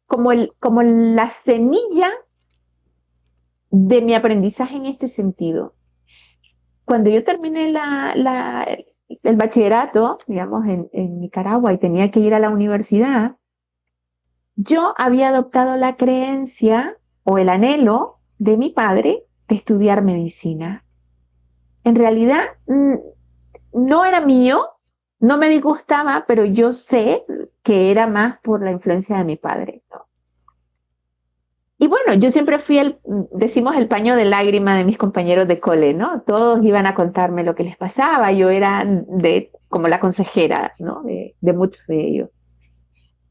como la semilla de mi aprendizaje en este sentido. Cuando yo terminé el bachillerato, digamos, en Nicaragua y tenía que ir a la universidad, yo había adoptado la creencia o el anhelo de mi padre de estudiar medicina. En realidad, no era mío, no me disgustaba, pero yo sé que era más por la influencia de mi padre, ¿no? Y bueno, yo siempre fui decimos, el paño de lágrima de mis compañeros de cole, ¿no? Todos iban a contarme lo que les pasaba, yo era como la consejera, ¿no? De muchos de ellos.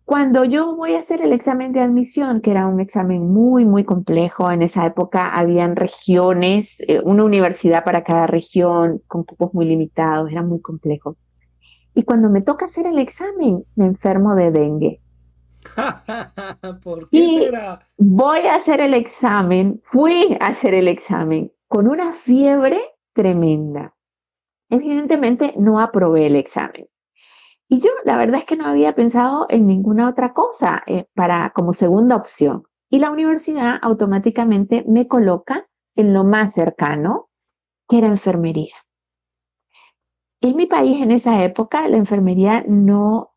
Cuando yo voy a hacer el examen de admisión, que era un examen muy, muy complejo, en esa época habían regiones, una universidad para cada región, con cupos muy limitados, era muy complejo. Y cuando me toca hacer el examen, me enfermo de dengue. ¿Por qué Y será? fui a hacer el examen con una fiebre tremenda. Evidentemente no aprobé el examen. Y yo la verdad es que no había pensado en ninguna otra cosa como segunda opción. Y la universidad automáticamente me coloca en lo más cercano, que era enfermería. En mi país en esa época la enfermería no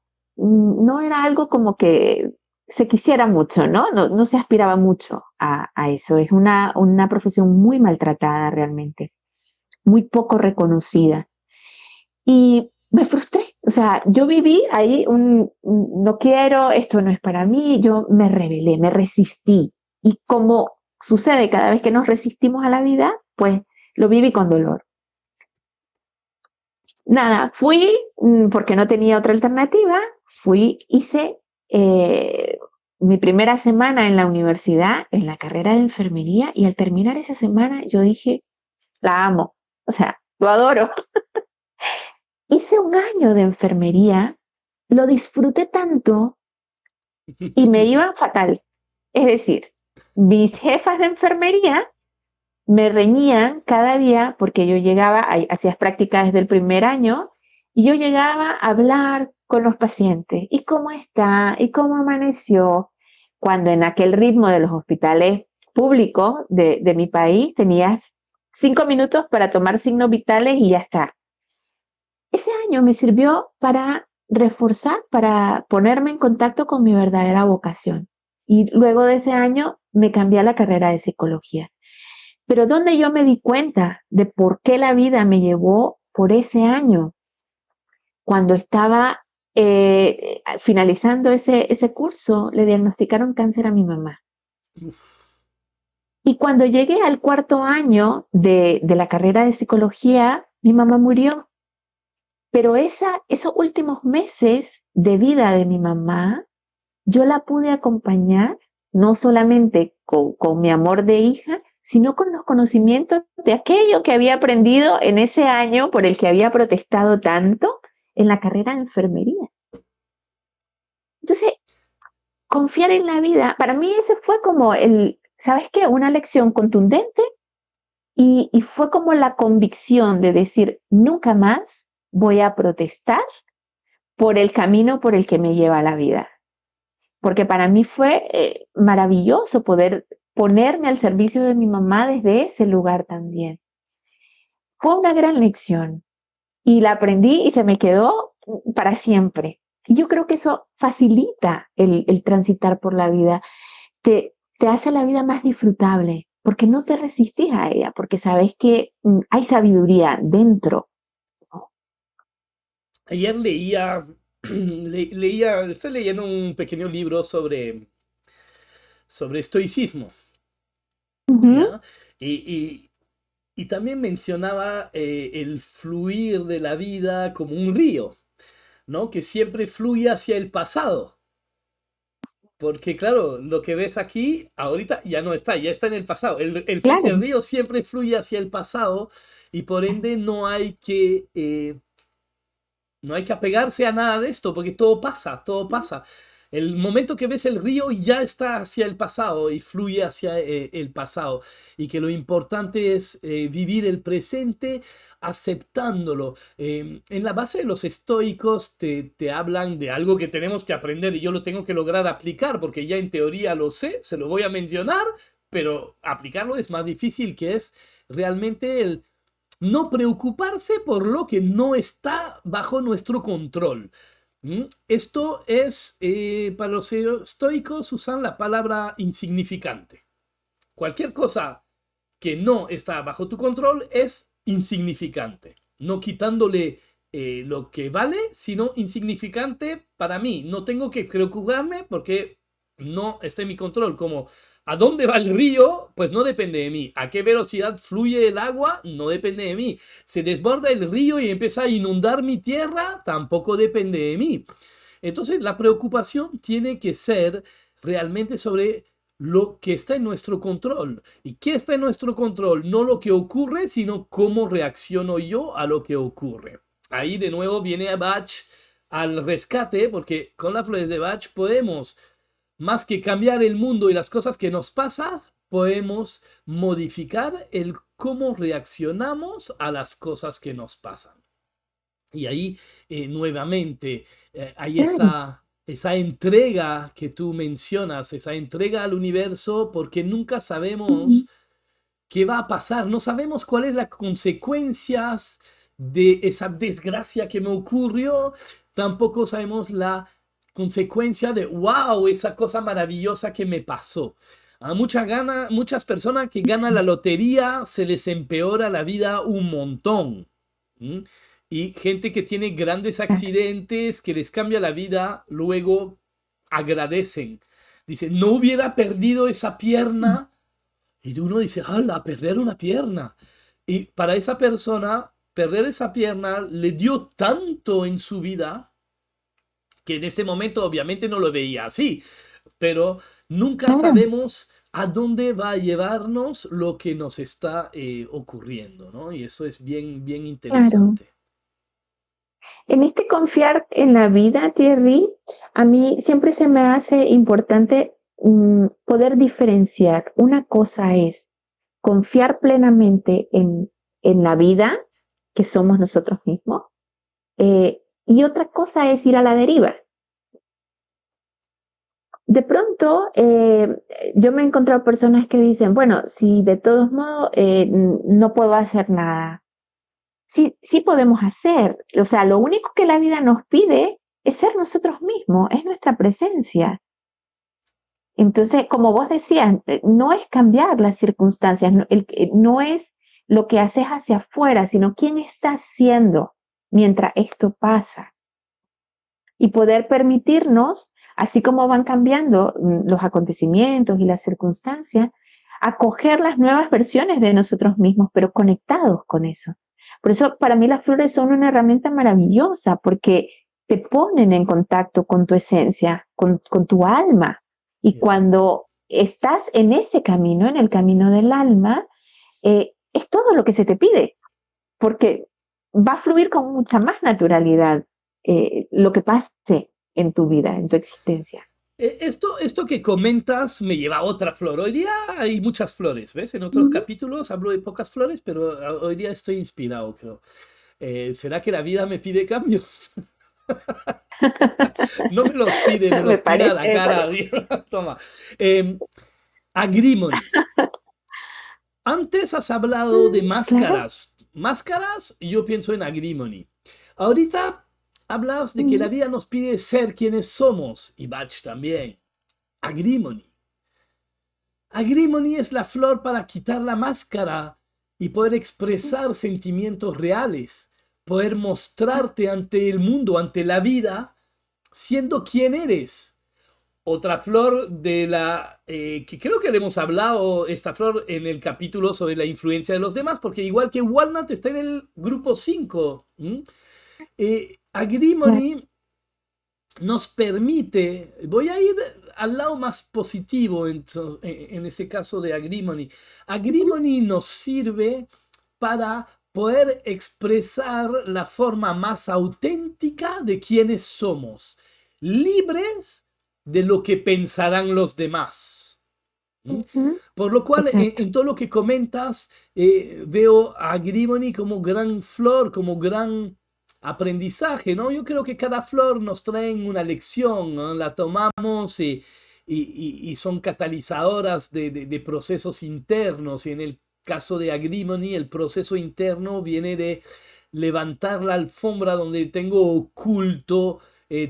era algo como que se quisiera mucho, ¿no? No se aspiraba mucho a eso. Es una profesión muy maltratada realmente, muy poco reconocida. Y me frustré, o sea, yo viví ahí no quiero, esto no es para mí, yo me rebelé, me resistí. Y como sucede cada vez que nos resistimos a la vida, pues lo viví con dolor. Nada, fui porque no tenía otra alternativa, hice mi primera semana en la universidad, en la carrera de enfermería, y al terminar esa semana yo dije, la amo, o sea, lo adoro. Hice un año de enfermería, lo disfruté tanto y me iba fatal. Es decir, mis jefas de enfermería me reñían cada día porque yo llegaba, hacías práctica desde el primer año Y yo llegaba a hablar con los pacientes. ¿Y cómo está? ¿Y cómo amaneció? Cuando en aquel ritmo de los hospitales públicos de mi país tenías 5 minutos para tomar signos vitales y ya está. Ese año me sirvió para reforzar, para ponerme en contacto con mi verdadera vocación. Y luego de ese año me cambié a la carrera de psicología. Pero donde yo me di cuenta de por qué la vida me llevó por ese año, cuando estaba finalizando ese curso, le diagnosticaron cáncer a mi mamá. Uf. Y cuando llegué al cuarto año de la carrera de psicología, mi mamá murió. Pero esos últimos meses de vida de mi mamá, yo la pude acompañar no solamente con mi amor de hija, sino con los conocimientos de aquello que había aprendido en ese año por el que había protestado tanto en la carrera de enfermería. Entonces, confiar en la vida, para mí ese fue como ¿sabes qué? Una lección contundente y fue como la convicción de decir, nunca más voy a protestar por el camino por el que me lleva la vida. Porque para mí fue maravilloso poder ponerme al servicio de mi mamá desde ese lugar también. Fue una gran lección y la aprendí y se me quedó para siempre. Y yo creo que eso facilita el transitar por la vida, te hace la vida más disfrutable, porque no te resistís a ella, porque sabes que hay sabiduría dentro. Ayer leía, estoy leyendo un pequeño libro sobre estoicismo, Ujú, ¿ya? Y, y- y también mencionaba el fluir de la vida como un río, ¿no? Que siempre fluye hacia el pasado. Porque claro, lo que ves aquí ahorita ya no está, ya está en el pasado. El claro. río siempre fluye hacia el pasado y por ende no hay que apegarse a nada de esto, porque todo pasa, todo pasa. El momento que ves el río ya está hacia el pasado y fluye hacia el pasado. Y que lo importante es vivir el presente aceptándolo. En la base de los estoicos te hablan de algo que tenemos que aprender y yo lo tengo que lograr aplicar, porque ya en teoría lo sé, se lo voy a mencionar, pero aplicarlo es más difícil, que es realmente el no preocuparse por lo que no está bajo nuestro control. Esto es, para los estoicos usan la palabra insignificante. Cualquier cosa que no está bajo tu control es insignificante. No quitándole lo que vale, sino insignificante para mí. No tengo que preocuparme porque no está en mi control. Como a dónde va el río, pues no depende de mí. A qué velocidad fluye el agua, no depende de mí. Se desborda el río y empieza a inundar mi tierra, tampoco depende de mí. Entonces la preocupación tiene que ser realmente sobre lo que está en nuestro control. ¿Y qué está en nuestro control? No lo que ocurre, sino cómo reacciono yo a lo que ocurre. Ahí de nuevo viene Bach al rescate, porque con las flores de Bach podemos, más que cambiar el mundo y las cosas que nos pasan, podemos modificar el cómo reaccionamos a las cosas que nos pasan. Y ahí nuevamente hay Claro. esa entrega que tú mencionas, esa entrega al universo, porque nunca Ujú, sabemos qué va a pasar, no sabemos cuáles son las consecuencias de esa desgracia que me ocurrió, tampoco sabemos la consecuencia de, wow, esa cosa maravillosa que me pasó. A muchas personas que ganan la lotería se les empeora la vida un montón. ¿Mm? Y gente que tiene grandes claro. accidentes, que les cambia la vida, luego agradecen. Dicen, no hubiera perdido esa pierna. Y uno dice, ¡hala! Perder una pierna. Y para esa persona, perder esa pierna le dio tanto en su vida que en ese momento obviamente no lo veía así. Pero nunca Claro, sabemos a dónde va a llevarnos lo que nos está ocurriendo, ¿no? Y eso es bien, bien claro. interesante. En este confiar en la vida, Thierry, a mí siempre se me hace importante poder diferenciar. Una cosa es confiar plenamente en la vida, que somos nosotros mismos, Y otra cosa es ir a la deriva. De pronto, yo me he encontrado personas que dicen, bueno, si de todos modos no puedo hacer nada. Sí, sí podemos hacer. O sea, lo único que la vida nos pide es ser nosotros mismos, es nuestra presencia. Entonces, como vos decías, no es cambiar las circunstancias, no es lo que haces hacia afuera, sino quién estás siendo mientras esto pasa. Y poder permitirnos, así como van cambiando los acontecimientos y las circunstancias, acoger las nuevas versiones de nosotros mismos, pero conectados con eso. Por eso, para mí las flores son una herramienta maravillosa, porque te ponen en contacto con tu esencia, con tu alma. Y cuando estás en ese camino, en el camino del alma, es todo lo que se te pide, porque va a fluir con mucha más naturalidad lo que pase en tu vida, en tu existencia. Esto que comentas me lleva a otra flor. Hoy día hay muchas flores, ¿ves? En otros capítulos hablo de pocas flores, pero hoy día estoy inspirado, creo. ¿Será que la vida me pide cambios? No me los pide, me Me los tira a parece, la me cara. parece. Toma. Agrimony. Antes has hablado de Claro. máscaras. Máscaras, yo pienso en Agrimony. Ahorita hablas de que la vida nos pide ser quienes somos. Y Bach también. Agrimony. Agrimony es la flor para quitar la máscara y poder expresar sentimientos reales. Poder mostrarte ante el mundo, ante la vida, siendo quien eres. Otra flor de la que creo que le hemos hablado esta flor en el capítulo sobre la influencia de los demás, porque igual que Walnut está en el grupo 5. Claro. Agrimony nos permite, voy a ir al lado más positivo en ese caso de Agrimony. Agrimony nos sirve para poder expresar la forma más auténtica de quienes somos, libres de lo que pensarán los demás. Por lo cual, Exacto. en todo lo que comentas, veo a Agrimony como gran flor, como gran aprendizaje, ¿no? Yo creo que cada flor nos trae una lección, ¿no? La tomamos y son catalizadoras de procesos internos. Y en el caso de Agrimony, el proceso interno viene de levantar la alfombra donde tengo oculto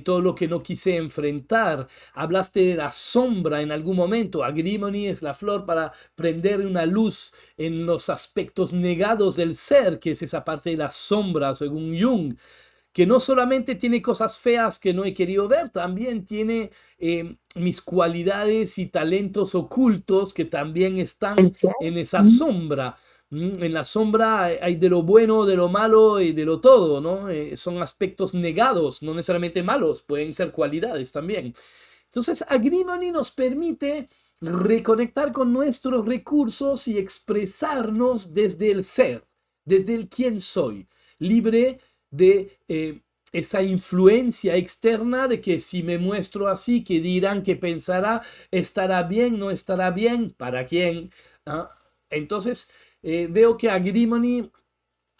todo lo que no quise enfrentar. Hablaste de la sombra en algún momento. Agrimony es la flor para prender una luz en los aspectos negados del ser, que es esa parte de la sombra, según Jung, que no solamente tiene cosas feas que no he querido ver, también tiene mis cualidades y talentos ocultos que también están Esencial. en esa sombra. En la sombra hay de lo bueno, de lo malo y de lo todo, ¿no? Son aspectos negados, no necesariamente malos, pueden ser cualidades también. Entonces, Agrimony nos permite reconectar con nuestros recursos y expresarnos desde el ser, desde el quién soy, libre de esa influencia externa de que si me muestro así, que dirán, que pensará, estará bien, no estará bien, ¿para quién? ¿Ah? Entonces, veo que Agrimony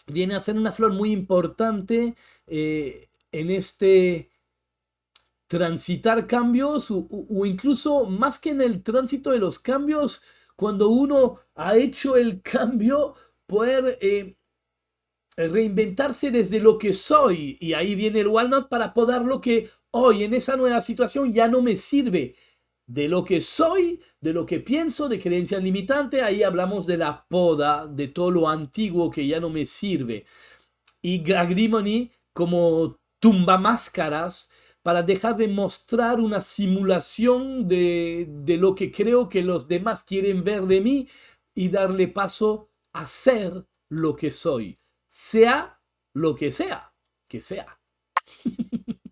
viene a ser una flor muy importante en este transitar cambios o incluso más que en el tránsito de los cambios, cuando uno ha hecho el cambio, poder reinventarse desde lo que soy. Y ahí viene el Walnut para podar lo que hoy en esa nueva situación ya no me sirve. De lo que soy, de lo que pienso, de creencias limitantes, ahí hablamos de la poda, de todo lo antiguo que ya no me sirve. Y Agrimony como tumba máscaras para dejar de mostrar una simulación de lo que creo que los demás quieren ver de mí y darle paso a ser lo que soy, sea lo que sea.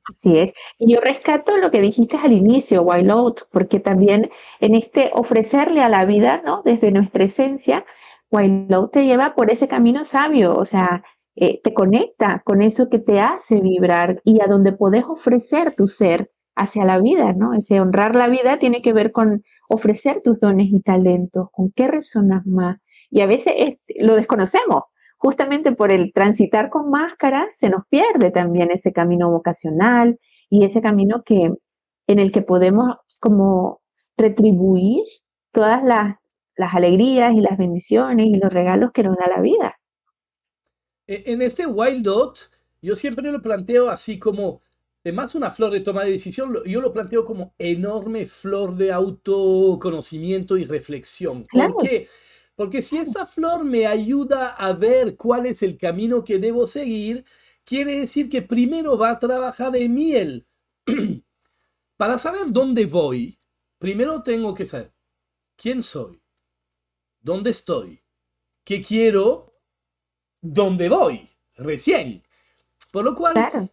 Así es. Y yo rescato lo que dijiste al inicio, Wild Out, porque también en este ofrecerle a la vida, ¿no? Desde nuestra esencia, Wild Out te lleva por ese camino sabio, o sea, te conecta con eso que te hace vibrar y a donde podés ofrecer tu ser hacia la vida, ¿no? Ese honrar la vida tiene que ver con ofrecer tus dones y talentos, con qué resonas más. Y a veces lo desconocemos. justamente por el transitar con máscara, se nos pierde también ese camino vocacional y ese camino en el que podemos como retribuir todas las alegrías y las bendiciones y los regalos que nos da la vida. En este Wild Dot, yo siempre lo planteo así como, además una flor de toma de decisión, yo lo planteo como enorme flor de autoconocimiento y reflexión. ¿Por Claro, qué? Porque si esta flor me ayuda a ver cuál es el camino que debo seguir, quiere decir que primero va a trabajar en mí él. Para saber dónde voy, primero tengo que saber quién soy, dónde estoy, qué quiero, dónde voy, recién. Por lo cual, claro.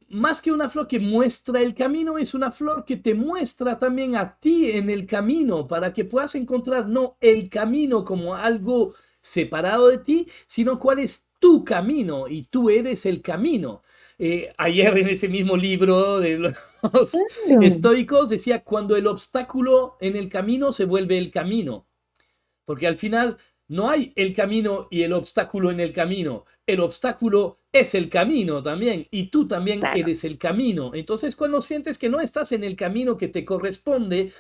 más que una flor que muestra el camino, es una flor que te muestra también a ti en el camino para que puedas encontrar no el camino como algo separado de ti, sino cuál es tu camino y tú eres el camino. Ayer en ese mismo libro de los Claro. estoicos decía, cuando el obstáculo en el camino se vuelve el camino. Porque al final no hay el camino y el obstáculo en el camino. El obstáculo es el camino también y tú también Claro. eres el camino. Entonces cuando sientes que no estás en el camino que te corresponde,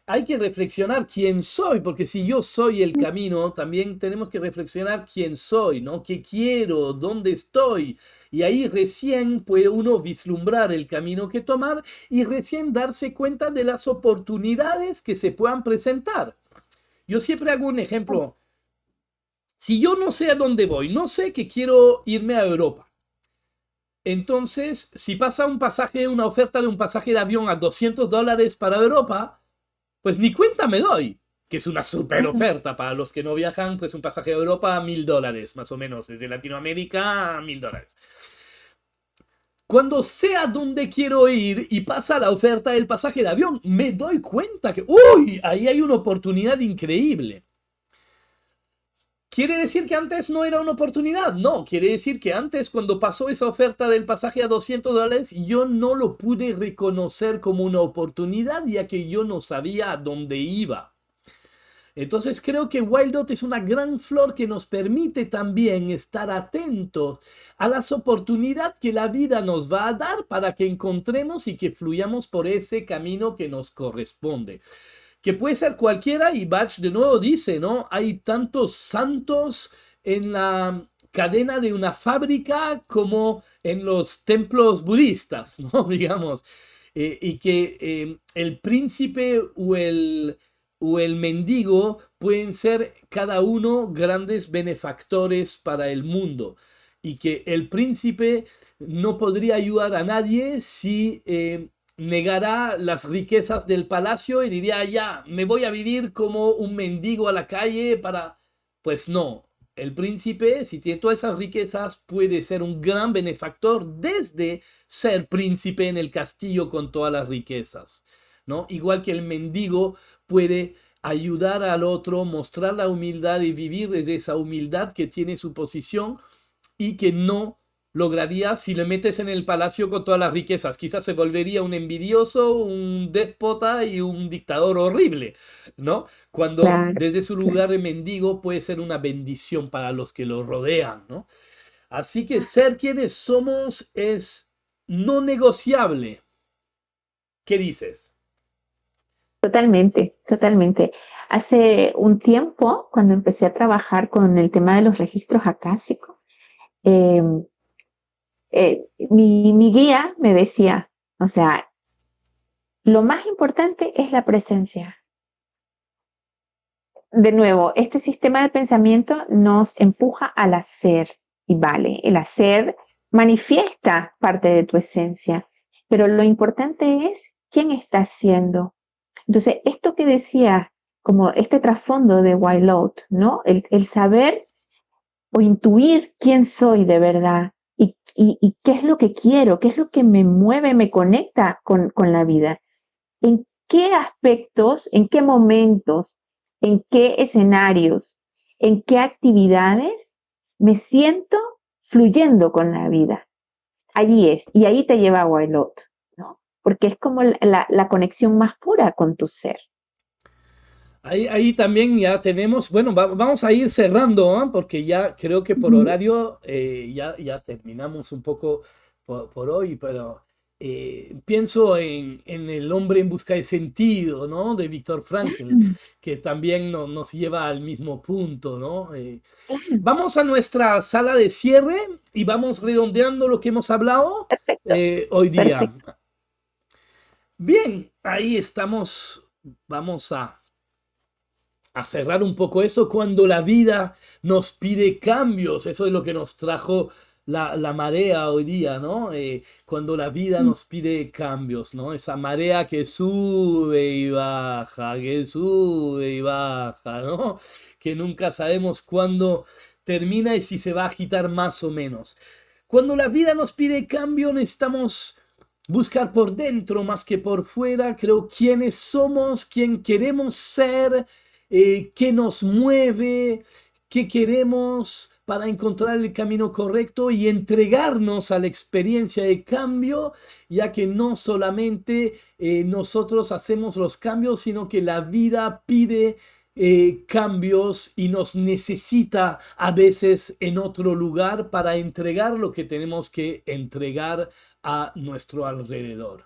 hay que reflexionar quién soy, porque si yo soy el camino, también tenemos que reflexionar quién soy, ¿no? ¿Qué quiero? ¿Dónde estoy? Y ahí recién puede uno vislumbrar el camino que tomar y recién darse cuenta de las oportunidades que se puedan presentar. Yo siempre hago un ejemplo. Si yo no sé a dónde voy, no sé que quiero irme a Europa. Entonces, si pasa un pasaje, una oferta de un pasaje de avión a $200 para Europa, pues ni cuenta me doy, que es una super oferta para los que no viajan, pues un pasaje a Europa a $1000, más o menos, desde Latinoamérica a $1000. Cuando sé a dónde quiero ir y pasa la oferta del pasaje de avión, me doy cuenta que, uy, ahí hay una oportunidad increíble. ¿Quiere decir que antes no era una oportunidad? No, quiere decir que antes cuando pasó esa oferta del pasaje a $200, yo no lo pude reconocer como una oportunidad ya que yo no sabía a dónde iba. Entonces creo que Wildot es una gran flor que nos permite también estar atentos a las oportunidades que la vida nos va a dar para que encontremos y que fluyamos por ese camino que nos corresponde, que puede ser cualquiera, y Bach de nuevo dice, ¿no? Hay tantos santos en la cadena de una fábrica como en los templos budistas, ¿no? Digamos, y que el príncipe o el mendigo pueden ser cada uno grandes benefactores para el mundo. Y que el príncipe no podría ayudar a nadie si negará las riquezas del palacio y diría, ya, me voy a vivir como un mendigo a la calle para... Pues no, el príncipe, si tiene todas esas riquezas, puede ser un gran benefactor desde ser príncipe en el castillo con todas las riquezas, ¿no? Igual que el mendigo puede ayudar al otro, mostrar la humildad y vivir desde esa humildad que tiene su posición y que no lograría si le metes en el palacio con todas las riquezas. Quizás se volvería un envidioso, un déspota y un dictador horrible, ¿no? Cuando Claro, desde su claro. lugar de mendigo puede ser una bendición para los que lo rodean, ¿no? Así que ser quienes somos es no negociable. ¿Qué dices? Totalmente, totalmente. Hace un tiempo, cuando empecé a trabajar con el tema de los registros akáshicos, eh, mi guía me decía, o sea, lo más importante es la presencia. De nuevo, este sistema de pensamiento nos empuja al hacer y vale, el hacer manifiesta parte de tu esencia, pero lo importante es quién está siendo. Entonces, esto que decía, como este trasfondo de Wild, ¿no? El saber o intuir quién soy de verdad y qué es lo que quiero, qué es lo que me mueve, me conecta con la vida. ¿En qué aspectos, en qué momentos, en qué escenarios, en qué actividades me siento fluyendo con la vida? Allí es, y ahí te lleva a Wild, ¿no? Porque es como la conexión más pura con tu ser. Ahí también ya tenemos, bueno, vamos a ir cerrando, ¿ah? Porque ya creo que por Ujú. horario ya terminamos un poco por hoy, pero pienso en El hombre en busca de sentido, ¿no? De Viktor Frankl, que también nos lleva al mismo punto, ¿no? Claro, Vamos a nuestra sala de cierre y vamos redondeando lo que hemos hablado perfecto, hoy día. perfecto. Bien, ahí estamos, vamos a cerrar un poco eso cuando la vida nos pide cambios. Eso es lo que nos trajo la marea hoy día, ¿no? Cuando la vida Mm. nos pide cambios, ¿no? Esa marea que sube y baja, ¿no? Que nunca sabemos cuándo termina y si se va a agitar más o menos. Cuando la vida nos pide cambio, necesitamos buscar por dentro más que por fuera. Creo quiénes somos, quién queremos ser, qué nos mueve, qué queremos para encontrar el camino correcto y entregarnos a la experiencia de cambio, ya que no solamente nosotros hacemos los cambios, sino que la vida pide cambios y nos necesita a veces en otro lugar para entregar lo que tenemos que entregar a nuestro alrededor.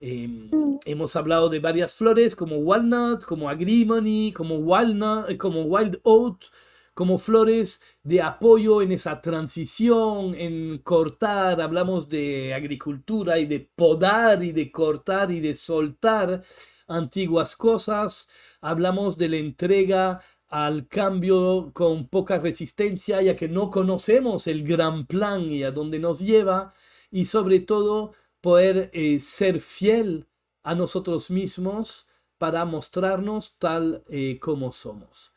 Hemos hablado de varias flores como walnut, como agrimony, como walnut, como wild oat, como flores de apoyo en esa transición, en cortar. Hablamos de agricultura y de podar y de cortar y de soltar antiguas cosas. Hablamos de la entrega al cambio con poca resistencia, ya que no conocemos el gran plan y a dónde nos lleva, y sobre todo poder ser fiel a nosotros mismos para mostrarnos tal como somos.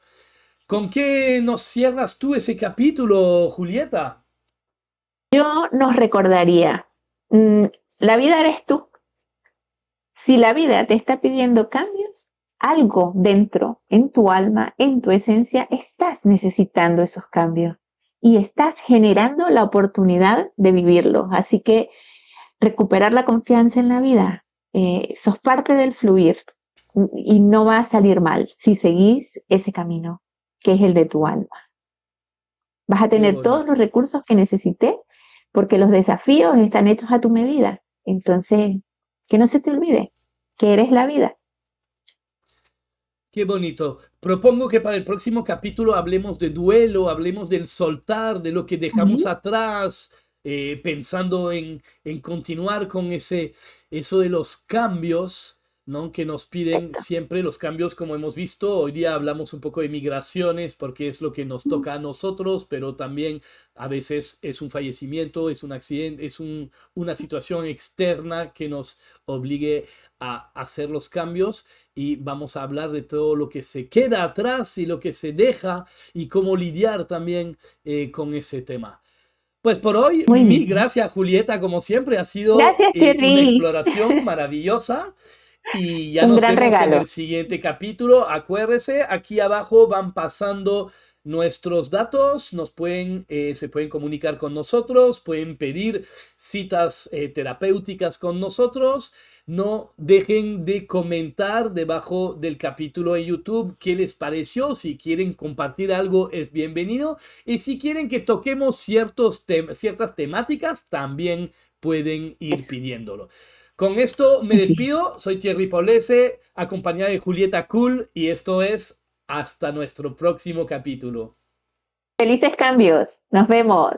¿Con qué nos cierras tú ese capítulo, Julieta? Yo nos recordaría, la vida eres tú. Si la vida te está pidiendo cambios, algo dentro, en tu alma, en tu esencia, estás necesitando esos cambios y estás generando la oportunidad de vivirlos. Así que recuperar la confianza en la vida, sos parte del fluir y no va a salir mal si seguís ese camino que es el de tu alma. Vas a Qué tener todos los bonito. recursos que necesites porque los desafíos están hechos a tu medida. Entonces, que no se te olvide que eres la vida. Qué bonito. Propongo que para el próximo capítulo hablemos de duelo, hablemos del soltar, de lo que dejamos Ujú. atrás, pensando en continuar con eso de los cambios, ¿no? Que nos piden Perfecto. siempre los cambios, como hemos visto. Hoy día hablamos un poco de migraciones porque es lo que nos toca a nosotros, pero también a veces es un fallecimiento, es un accidente, una situación externa que nos obligue a hacer los cambios, y vamos a hablar de todo lo que se queda atrás y lo que se deja y cómo lidiar también con ese tema. Pues por hoy, Muy mil bien. gracias, Julieta, como siempre, ha sido Gracias, una Thierry. exploración maravillosa y ya Un nos gran vemos en el regalo. siguiente capítulo. Acuérdese, aquí abajo van pasando nuestros datos, se pueden comunicar con nosotros, pueden pedir citas terapéuticas con nosotros. No dejen de comentar debajo del capítulo de YouTube qué les pareció. Si quieren compartir algo, es bienvenido. Y si quieren que toquemos ciertas temáticas, también pueden ir Eso. pidiéndolo. Con esto me Muy bien. despido. Soy Thierry Paulese, acompañado de Julieta Cool, y esto es hasta nuestro próximo capítulo. Felices cambios. Nos vemos.